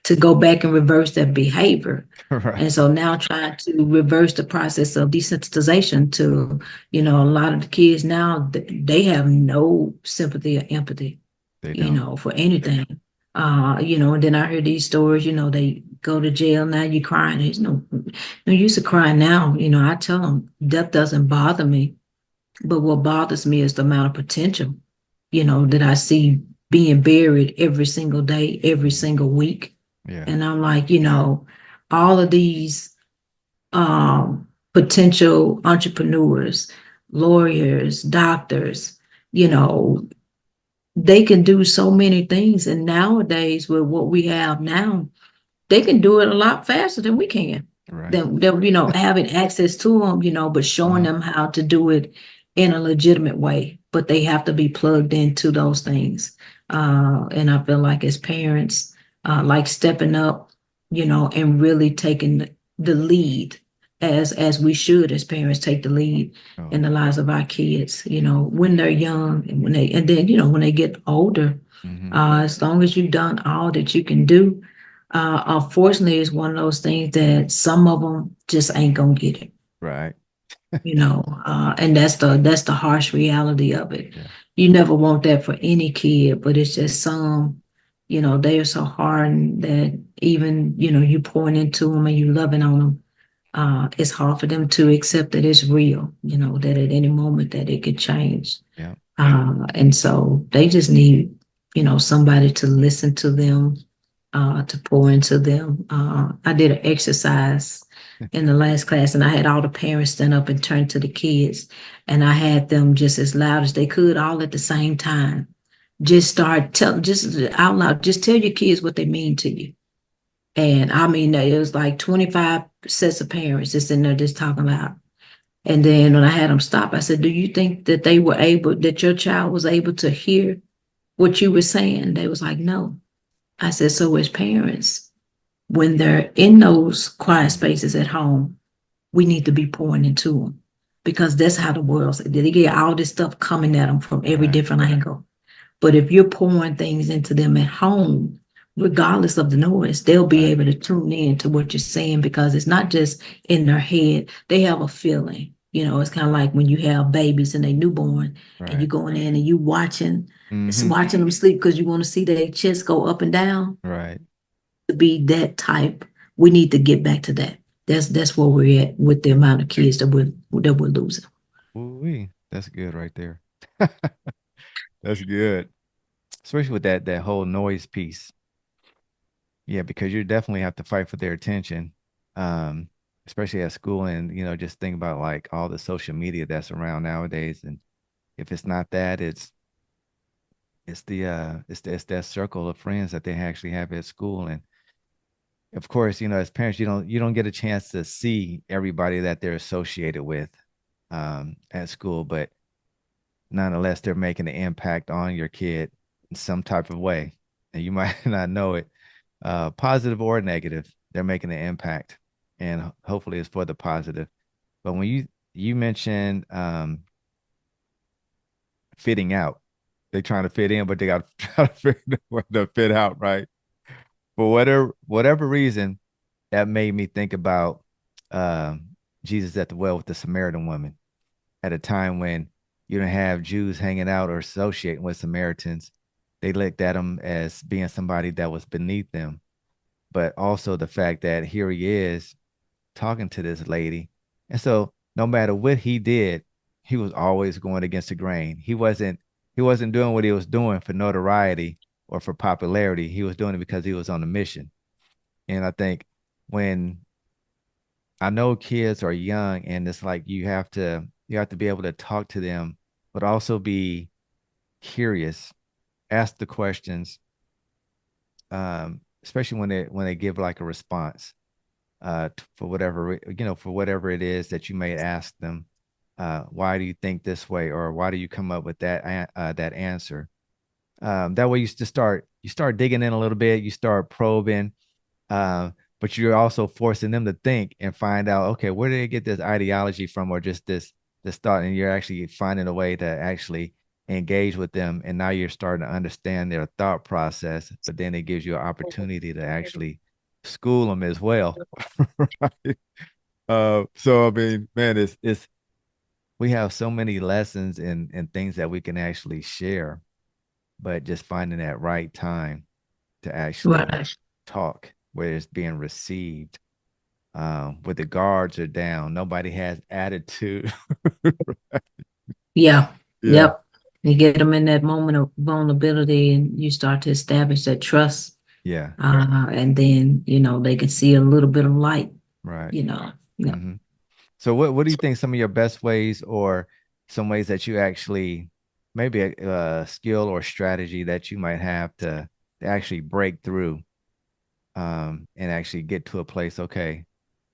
to go back and reverse that behavior. Right. And so now trying to reverse the process of desensitization to, a lot of the kids now, they have no sympathy or empathy, They don't. for anything. And then I heard these stories, they go to jail now, you crying. There's no use of crying now. I tell them death doesn't bother me, but what bothers me is the amount of potential, that I see being buried every single day, every Mhm. single week. Yeah. And I'm like, all of these potential entrepreneurs, lawyers, doctors, you know, they can do so many things. And nowadays, with what we have now, they can do it a lot faster than we can. Right. They're having access to them, but showing Uh-huh. them how to do it in a legitimate way. But they have to be plugged into those things. And I feel like as parents, like stepping up, and really taking the lead as we should as parents take the lead Oh in the yeah. lives of our kids, when they're young and and then, when they get older, Mm-hmm. as long as you've done all that you can do, unfortunately, it's one of those things that some of them just ain't gonna get it, Right. and that's the harsh reality of it. Yeah. You never want that for any kid, but it's just some, they are so hardened that even, you pouring into them and you loving on them, it's hard for them to accept that it's real, that at any moment that it could change. Yeah. And so they just need, somebody to listen to them, to pour into them. I did an exercise in the last class, and I had all the parents stand up and turn to the kids, and I had them just as loud as they could, all at the same time. Just out loud, just tell your kids what they mean to you. And I mean, it was like 25 sets of parents just in there just talking loud. And then when I had them stop, I said, "Do you think that that your child was able to hear what you were saying?" They was like, "No." I said, "So as parents, when they're in those quiet Mm-hmm. spaces at home, we need to be pouring into them, because that's how the world's, they get all this stuff coming at them from every Right. different angle. But if you're pouring things into them at home, regardless of the noise, they'll be Right. able to tune in to what you're saying, because it's not just in their head. They have a feeling. It's kind of like when you have babies and they newborn and you Right. going in and you Mm-hmm. watching them sleep because you want to see their chest go up and down. Right. To be that type, we need to get back to that. That's where we're at with the amount of kids that we're losing. Ooh-wee. That's good right there. That's good. Especially with that whole noise piece. Yeah, because you definitely have to fight for their attention. Um, especially at school and just think about like all the social media that's around nowadays. And if it's not that, it's that circle of friends that they actually have at school. And of course, as parents, you don't get a chance to see everybody that they're associated with at school, but nonetheless, they're making an impact on your kid in some type of way. And you might not know it, positive or negative, they're making an impact. And hopefully it's for the positive. But when you mentioned fitting out, they're trying to fit in, but they got to try to figure out to fit out, right? For whatever reason, that made me think about Jesus at the well with the Samaritan woman at a time when you don't have Jews hanging out or associating with Samaritans. They looked at him as being somebody that was beneath them. But also the fact that here he is talking to this lady. And so no matter what he did, he was always going against the grain. He wasn't doing what he was doing for notoriety or for popularity. He was doing it because he was on a mission. And I think when I know kids are young, and it's like you have to be able to talk to them, but also be curious, ask the questions, especially when they give like a response for for whatever it is that you may ask them. Why do you think this way, or why do you come up with that answer? That way you start digging in a little bit, you start probing, uh, but you're also forcing them to think and find out, okay, where did they get this ideology from, or just this thought, and you're actually finding a way to actually engage with them, and now you're starting to understand their thought process. But then it gives you an opportunity to actually school them as well, right? So I mean, man, it's we have so many lessons and things that we can actually share, but just finding that right time to actually Right. talk where it's being received, where the guards are down, nobody has attitude. Yeah. Yeah, Yep. You get them in that moment of vulnerability and you start to establish that trust. yeah, And then, they can see a little bit of light, right. you know. Yeah. Hmm. So what do you think some of your best ways, or some ways that you actually, maybe a skill or strategy that you might have to actually break through, and actually get to a place, okay,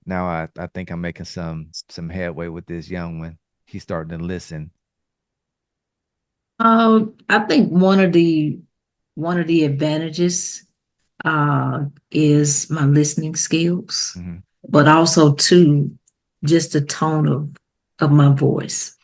now I think I'm making some headway with this young one. He's starting to listen. I think one of the advantages is my listening skills, Hmm. but also too just the tone of my voice.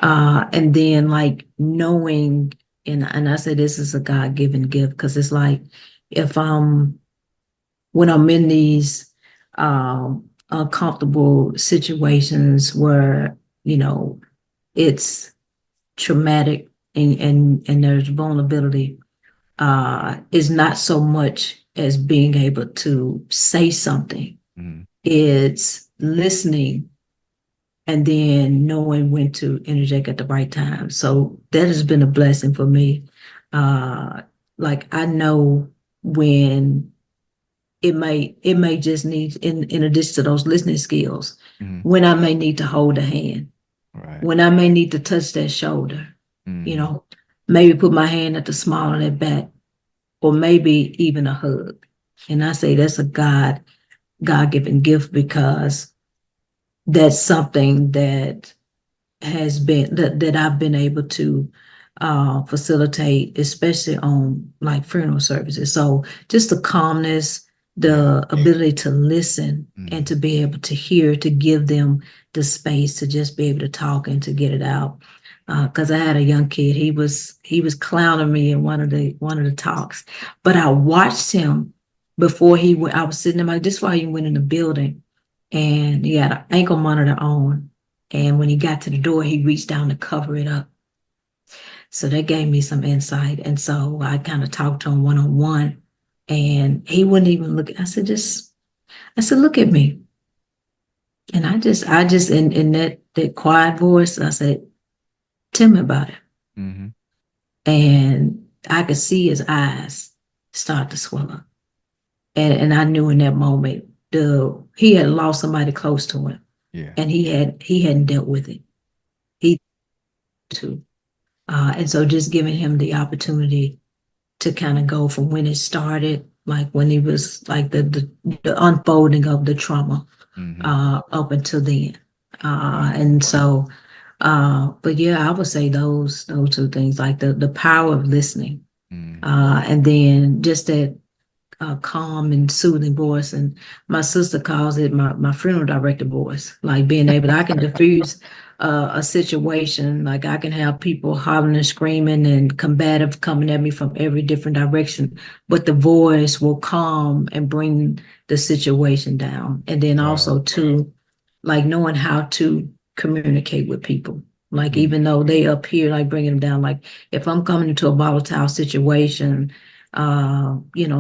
And then like knowing, and I say this is a God-given gift because it's like if when I'm in these uncomfortable situations where, it's traumatic and there's vulnerability, is not so much as being able to say something. Hmm. It's listening and then knowing when to interject at the right time. So that has been a blessing for me. Uh, like I know when it may just need in addition to those listening skills, Hmm. when I may need to hold a hand, Right. when I may need to touch that shoulder, you Hmm. know, maybe put my hand at the small of their back, or maybe even a hug. And I say that's a God-given gift because that's something that I've been able to facilitate, especially on like funeral services. So just the calmness, Yeah. the ability to listen and Hmm. to be able to hear, to give them the space to just be able to talk and to get it out. Because I had a young kid, he was clowning me in one of the talks, but I watched him before he went. I was sitting there like this. Is why he went in the building, and he had an ankle monitor on, and when he got to the door, he reached down to cover it up. So that gave me some insight. And so I kind of talked to him one on one, and he wouldn't even look. I said, look at me. And I just, in that quiet voice, I said, tell me about it. Hmm. And I could see his eyes start to swell up. And I knew in that moment, he had lost somebody close to him, Yeah. and he hadn't dealt with it. He too. And so just giving him the opportunity to kind of go from when it started, like when he was like the unfolding of the trauma, Hmm. up until then. Right. And so, but yeah, I would say those two things, like the power of listening, Mm. and then just that calm and soothing voice. And my sister calls it my funeral director voice, like being able I can diffuse a situation. Like I can have people hollering and screaming and combative coming at me from every different direction, but the voice will calm and bring the situation down. And then Wow. also too, like knowing how to communicate with people. Like Mm. even though they up here, like bringing them down. Like if I'm coming into a volatile situation,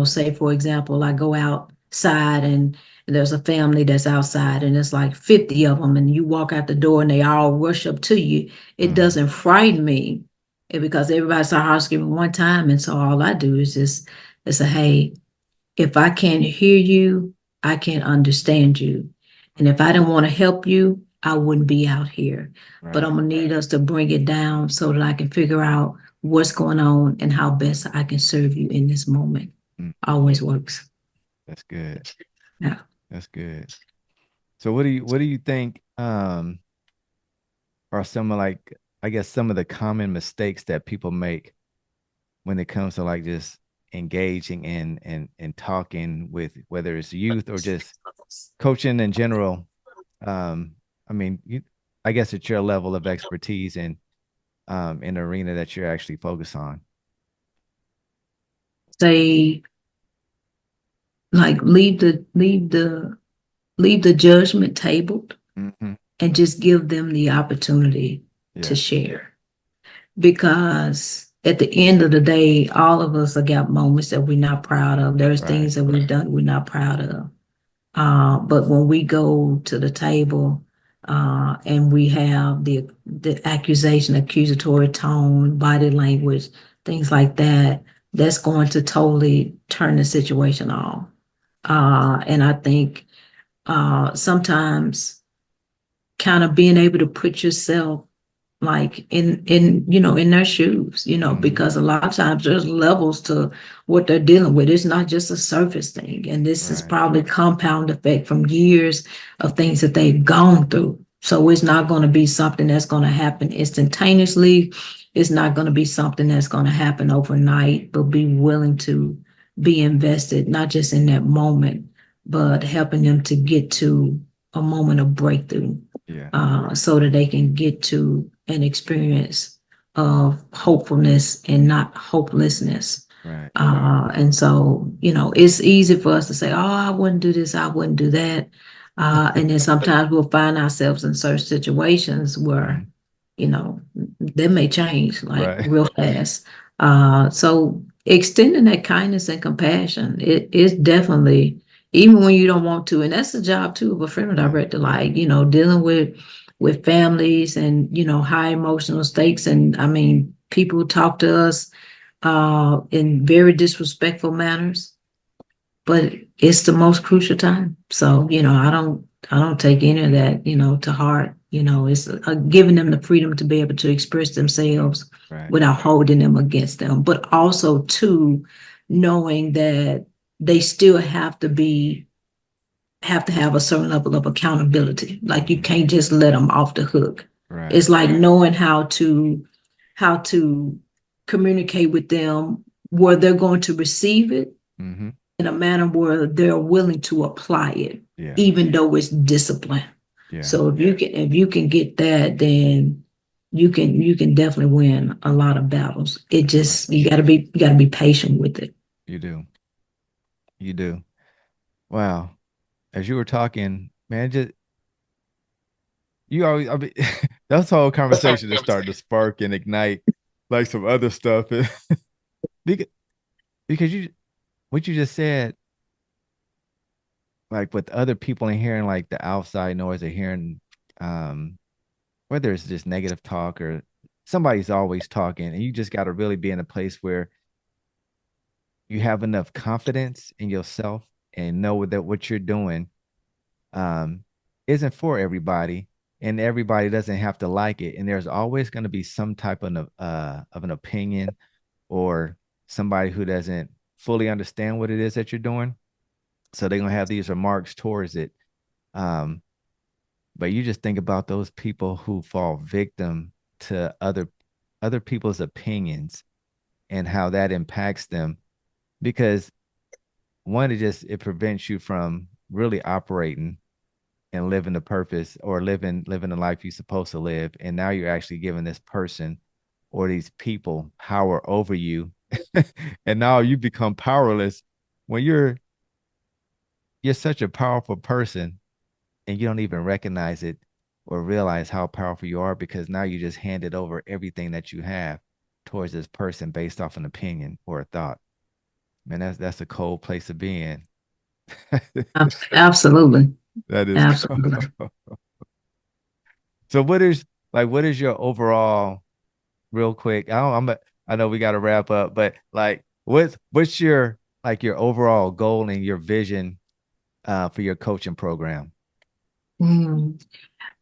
say for example, I go outside and there's a family that's outside and it's like 50 of them, and you walk out the door and they all rush up to you. It Hmm. doesn't frighten me, because everybody starts housekeeping one time. And so all I do is just say, hey, if I can't hear you, I can't understand you. And if I didn't want to help you, I wouldn't be out here. But I'm Right. gonna need us to bring it down so that I can figure out what's going on and how best I can serve you in this moment. Mm, Always works. that's good. Yeah. That's good. So what do you think are some of like I guess some of the common mistakes that people make when it comes to like just engaging in and talking with whether it's youth or just coaching in general. I mean, I guess it's your level of expertise in the arena that you're actually focused on. Say like leave the judgment tabled Hmm. and just give them the opportunity to Yeah. share. Because at the end of the day, all of us have got moments that we're not proud of. There's Right. things that we've done we're not proud of. But when we go to the table and we have the accusation, accusatory tone, body language, things like that, that's going to totally turn the situation off. And I think sometimes kind of being able to put yourself like in their shoes, Hmm. because a lot of times there's levels to what they're dealing with. It's not just a surface thing, and this is Right. probably compound effect from years of things that they've gone through. So it's not going to be something that's going to happen instantaneously. It's not going to be something that's going to happen overnight, but be willing to be invested not just in that moment, but helping them to get to a moment of breakthrough, Yeah. so that they can get to an experience of hopefulness and not hopelessness. Right. And so, it's easy for us to say, oh, I wouldn't do this, I wouldn't do that. And then sometimes we'll find ourselves in certain situations where, Mhm. that may change like Right. real fast. So extending that kindness and compassion, it is definitely, even when you don't want to, and that's the job too of a freedom Yeah. director, like, dealing with families and, high emotional stakes. And I mean, people talk to us in very disrespectful manners, but it's the most crucial time. So, I don't take any of that, to heart. It's giving them the freedom to be able to express themselves Right. without holding them against them, but also too knowing that they still have to have a certain level of accountability. Like you Hmm. can't just let them off the hook. Right. It's like knowing how to communicate with them where they're going to receive it Hmm. in a manner where they're willing to apply it, Yeah. even though it's discipline. Yeah. So if you can get that, then you can definitely win a lot of battles. It Right. just you gotta be patient with it. You do. You do. Wow. As you were talking, man, just you always, I mean, that's whole conversation is starting to spark and ignite like some other stuff. because, because what you just said, like with other people and hearing like the outside noise or hearing, um, whether it's just negative talk or somebody's always talking, and you just got to really be in a place where you have enough confidence in yourself and know that what you're doing um, isn't for everybody, and everybody doesn't have to like it. And there's always going to be some type of an opinion or somebody who doesn't fully understand what it is that you're doing. So they're gonna have these remarks towards it. Um, but you just think about those people who fall victim to other people's opinions and how that impacts them because one, it prevents you from really operating and living the purpose or living the life you're supposed to live. And now you're actually giving this person or these people power over you. And now you become powerless when you're such a powerful person and you don't even recognize it or realize how powerful you are because now you just handed over everything that you have towards this person based off an opinion or a thought. Man, that's a cold place to be in. Absolutely, That is cold. absolutely. So what is your overall real quick? I know we got to wrap up, but like what's your like your overall goal and your vision for your coaching program? Mm.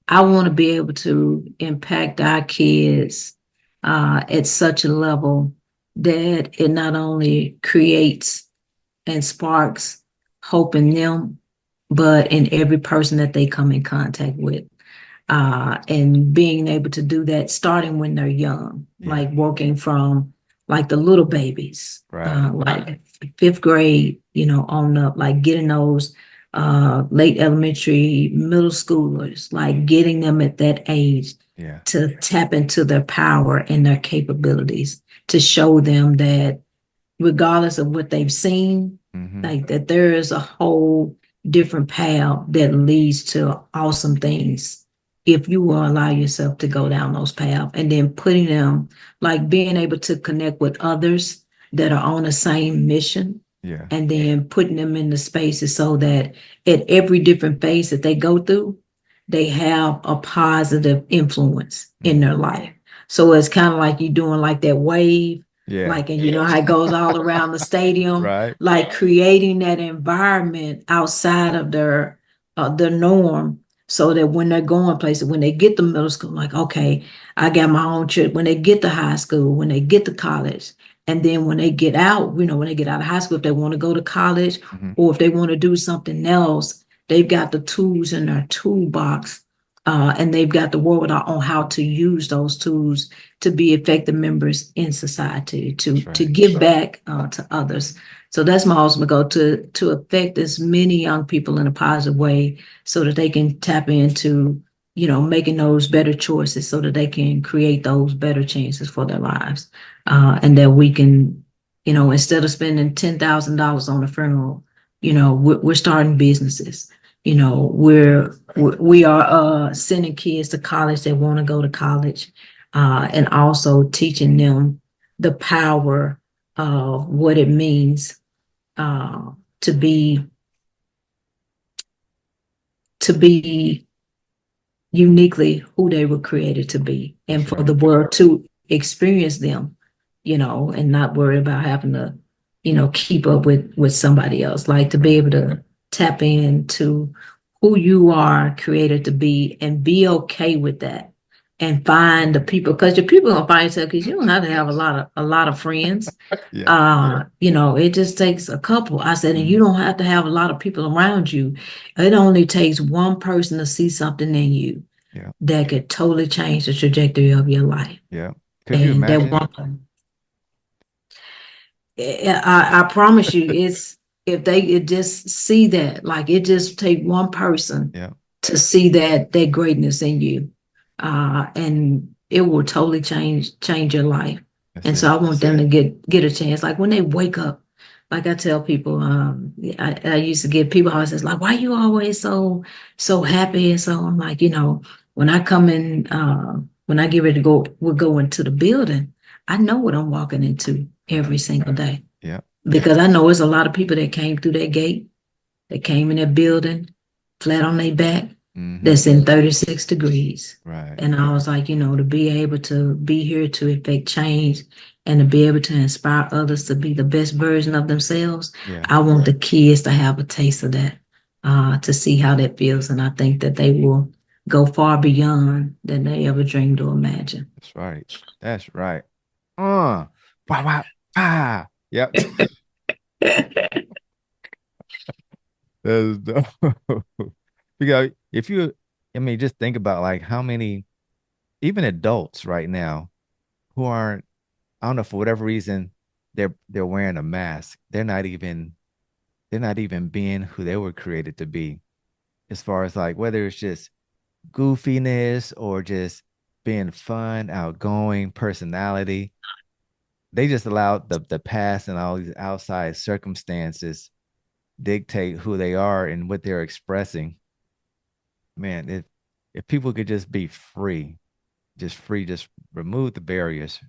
I want to be able to impact our kids at such a level that it not only creates and sparks hope in them, but in every person that they come in contact with. And being able to do that starting when they're young, Yeah. like working from like the little babies, Right. like fifth grade, on up, like getting those late elementary, middle schoolers, like getting them at that age Yeah. to tap into their power and their capabilities, to show them that regardless of what they've seen, Mm-hmm. like that there is a whole different path that leads to awesome things if you will allow yourself to go down those paths, and then putting them, like being able to connect with others that are on the same mission, Yeah. and then putting them in the spaces so that at every different phase that they go through, they have a positive influence in Mm. their life. So it's kind of like you doing like that wave, Yeah. like, and you know how it goes all around the stadium, Right. like creating that environment outside of their norm, so that when they're going places, when they get to middle school, like, okay, I got my own trip. When they get to high school, when they get to college, and then when they get out, when they get out of high school, if they want to go to college Mm-hmm. or if they want to do something else, they've got the tools in their toolbox, and they've got the wherewithal on how to use those tools to be effective members in society, to That's to right. give back to others. So that's my ultimate goal, to affect as many young people in a positive way, so that they can tap into, making those better choices, so that they can create those better chances for their lives, and that we can, instead of spending $10,000 on a funeral, we're starting businesses. We are sending kids to college that want to go to college, and also teaching them the power of what it means uh, to be to be uniquely who they were created to be, and That's for right. the world to experience them, and not worry about having to, keep up with somebody else, like to be Right. able to tap into who you are created to be, and be okay with that, and find the people, because your people gonna find yourself, because you don't have to have a lot of friends. Yeah. It just takes a couple. I said, and you Mm-hmm. don't have to have a lot of people around you. It only takes one person to see something in you Yeah. that could totally change the trajectory of your life. Yeah. Could you And that imagine? one, I promise you, it's, if they could just see that, like, it just take one person Yeah. to see that greatness in you, and it will totally change your life. That's And so it. I want them to get a chance, like when they wake up. Like I tell people, I used to get people always says like, why you always so happy? And so I'm like, when I come in, when I get ready to go into the building, I know what I'm walking into Right. every single day, Yeah. because I know it's a lot of people that came through that gate, that came in that building flat on their back, Mm-hmm. that's in 36 degrees. Right. And I was like, to be able to be here to effect change, and to be able to inspire others to be the best version of themselves. Yeah. I want the kids to have a taste of that, to see how that feels. And I think that they will go far beyond than they ever dreamed or imagined. That's right. That's right. Wow. Wow. Ah. Yep. That's dope. Because if you, I mean, just think about like how many, even adults right now who aren't, I don't know, for whatever reason, they're wearing a mask. They're not even being who they were created to be. As far as like whether it's just goofiness or just being fun, outgoing personality, they just allowed the past and all these outside circumstances dictate who they are and what they're expressing. Man, if people could just be free, just remove the barriers,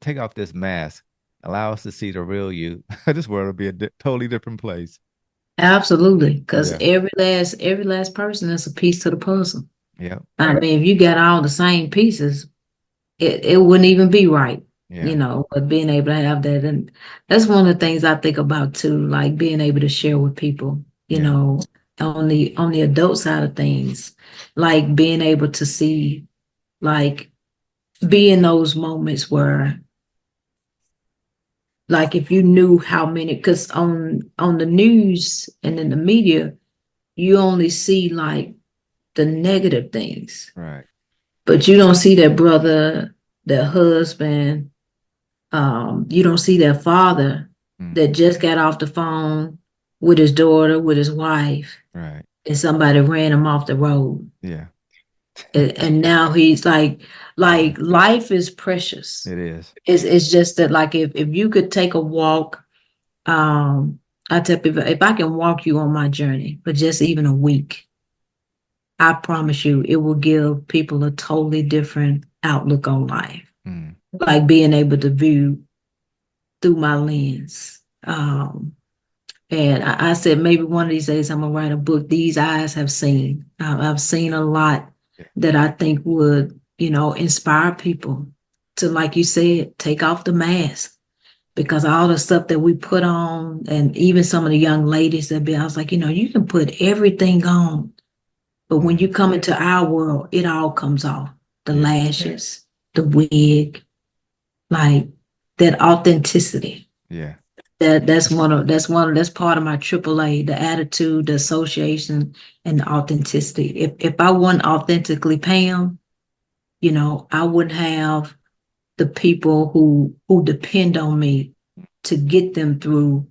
take off this mask, allow us to see the real you, this world will be a totally different place. Absolutely, because Yeah. every last person is a piece to the puzzle. Yeah. I mean, if you got all the same pieces, it wouldn't even be right, Yeah. but being able to have that. And that's one of the things I think about too, like being able to share with people, Yeah. on the adult side of things, like being able to see, like be in those moments where, like if you knew how many, because on the news and in the media, you only see like the negative things, Right. but you don't see their brother, their husband, you don't see their father that Mm-hmm. just got off the phone with his daughter, with his wife, Right. and somebody ran him off the road. Yeah. And now he's Yeah. like life is precious. It is. It's just that like if you could take a walk, um, I tell people if I can walk you on my journey for just even a week, I promise you it will give people a totally different outlook on life. Mm. Like being able to view through my lens. And I said maybe one of these days I'm gonna write a book. These eyes have seen. I've seen a lot Yeah. that I think would, inspire people to, like you said, take off the mask. Because all the stuff that we put on, and even some of the young ladies that be, I was like, you can put everything on, but when Mm. you come into our world, it all comes off. The Yeah. lashes, the wig, like that authenticity. Yeah. That's part of my AAA, the attitude, the association, and the authenticity. If I wasn't authentically Pam, I wouldn't have the people who depend on me to get them through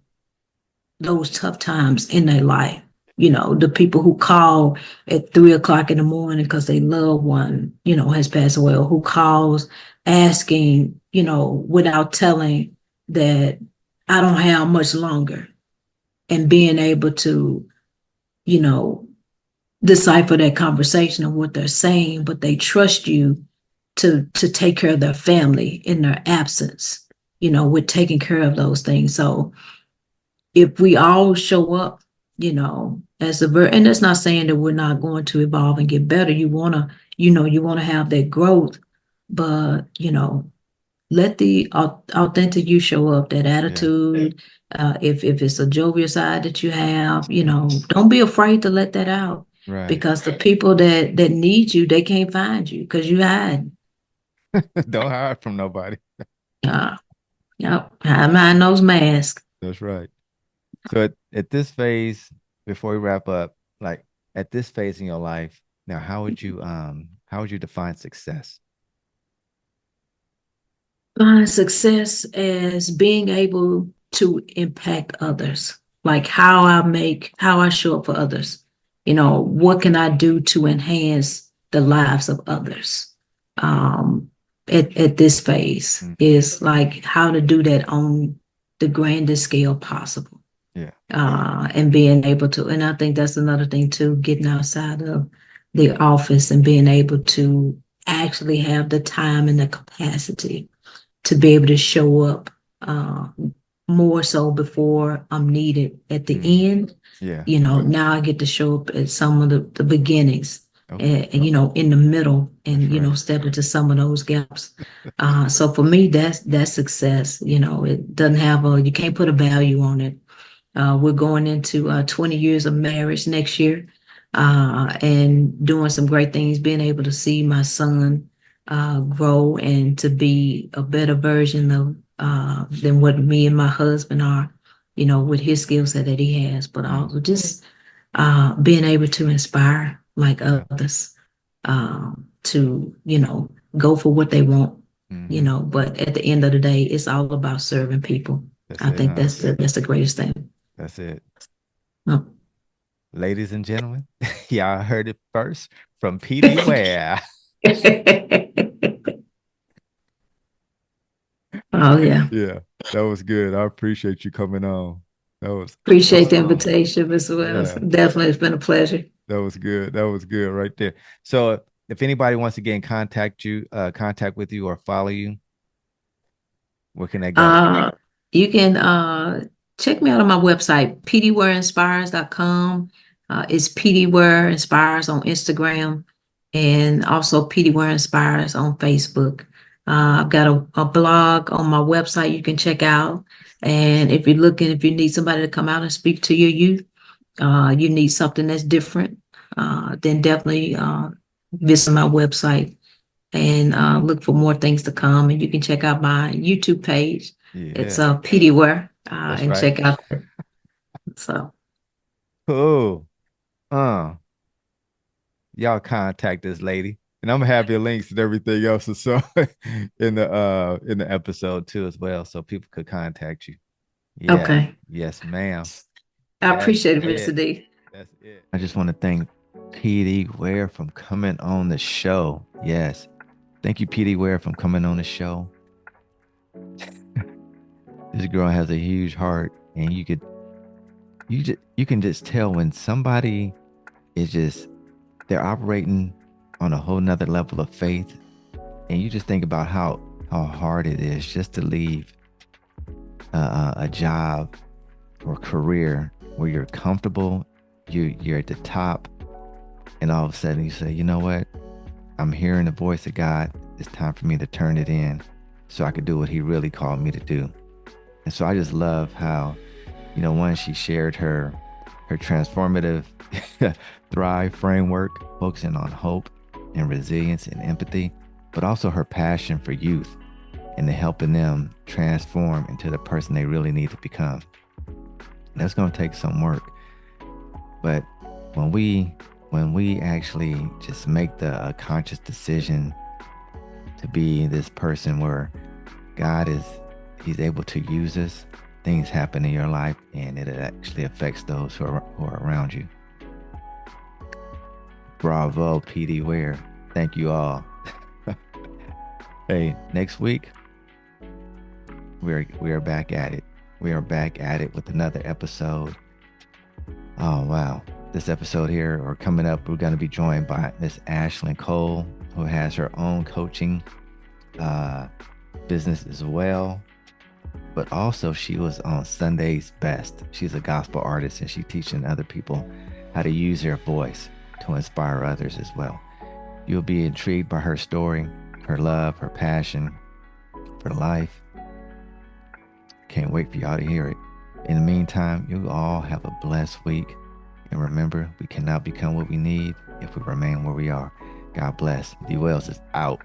those tough times in their life. The people who call at 3 o'clock in the morning because they loved one, has passed away, or who calls asking, without telling that I don't have much longer, and being able to, you know, decipher that conversation of what they're saying, but they trust you to take care of their family in their absence, with taking care of those things. So if we all show up, as and that's not saying that we're not going to evolve and get better. You want to have that growth, but let the authentic you show up, that Yeah. attitude. If it's a jovial side that you have, don't be afraid to let that out, Right. because the people that need you, they can't find you because you hide. Don't hide from nobody. Uh, yep, hide behind those masks. That's right. So at this phase, before we wrap up, like at this phase in your life, now how would you define success? Find success as being able to impact others, like how I show up for others. What can I do to enhance the lives of others? Um, at this phase Mm. is like how to do that on the grandest scale possible. Yeah. And being able to, and I think that's another thing too, getting outside of the office and being able to actually have the time and the capacity to be able to show up, uh, more so before I'm needed at the Hmm. end. Yeah. Now I get to show up at some of the beginnings, Okay. and in the middle, That's and right. step into some of those gaps. So for me, that's success. It doesn't have you can't put a value on it. We're going into 20 years of marriage next year, and doing some great things, being able to see my son grow and to be a better version of than what me and my husband are, with his skill set that he has, but Mm. also just being able to inspire like Yeah. others, to, go for what they want, Hmm. but at the end of the day, it's all about serving people. That's I it, think huh? that's the greatest thing. That's it. Oh. Ladies and gentlemen, y'all heard it first from PD Ware. Oh yeah. Yeah, that was good. I appreciate you coming on. That was Appreciate the awesome. invitation, Mr. Wells. Yeah, Definitely, it's been a pleasure. that was good. That was good right there. So if anybody wants to get in contact with you or follow you, where can they go? Uh, you can check me out on my website, pdwareinspires.com. It's PDware Inspires on Instagram, and also PDware Inspires on Facebook. I've got a blog on my website you can check out. And if you need somebody to come out and speak to your youth, you need something that's different, then definitely visit my website and look for more things to come. And you can check out my YouTube page. It's Yeah, PD Ware, that's and right. check out. So Cool. Uh, y'all contact this lady. And I'm gonna have your links and everything else or so in the episode too as well. So people could contact you. Yeah. okay, Yes, ma'am. I That's appreciate it, Mr. it. D. That's it. I just want to thank PD Ware from coming on the show. Yes. Thank you, PD Ware, from coming on the show. This girl has a huge heart, and you can just tell when somebody is just they're operating on a whole nother level of faith, and you just think about how hard it is just to leave a job or career where you're comfortable, you're at the top, and all of a sudden you say, you know what? I'm hearing the voice of God. It's time for me to turn it in so I could do what He really called me to do. And so I just love how, one, she shared her transformative Thrive framework, focusing on hope and resilience and empathy, but also her passion for youth and helping them transform into the person they really need to become. That's going to take some work, but when we actually just make the conscious decision to be this person where God is He's able to use us, things happen in your life and it actually affects those who are around you. Bravo, PD Ware. Thank you all. Hey, next week we are back at it. We are back at it with another episode. Oh wow. This episode here or coming up, we're going to be joined by Miss Ashlyn Cole, who has her own coaching business as well. But also she was on Sunday's Best. She's a gospel artist and she's teaching other people how to use their voice to inspire others as well. You'll be intrigued by her story, her love, her passion for life. Can't wait for y'all to hear it. In the meantime, you all have a blessed week. And remember, we cannot become what we need if we remain where we are. God bless. D Wells is out.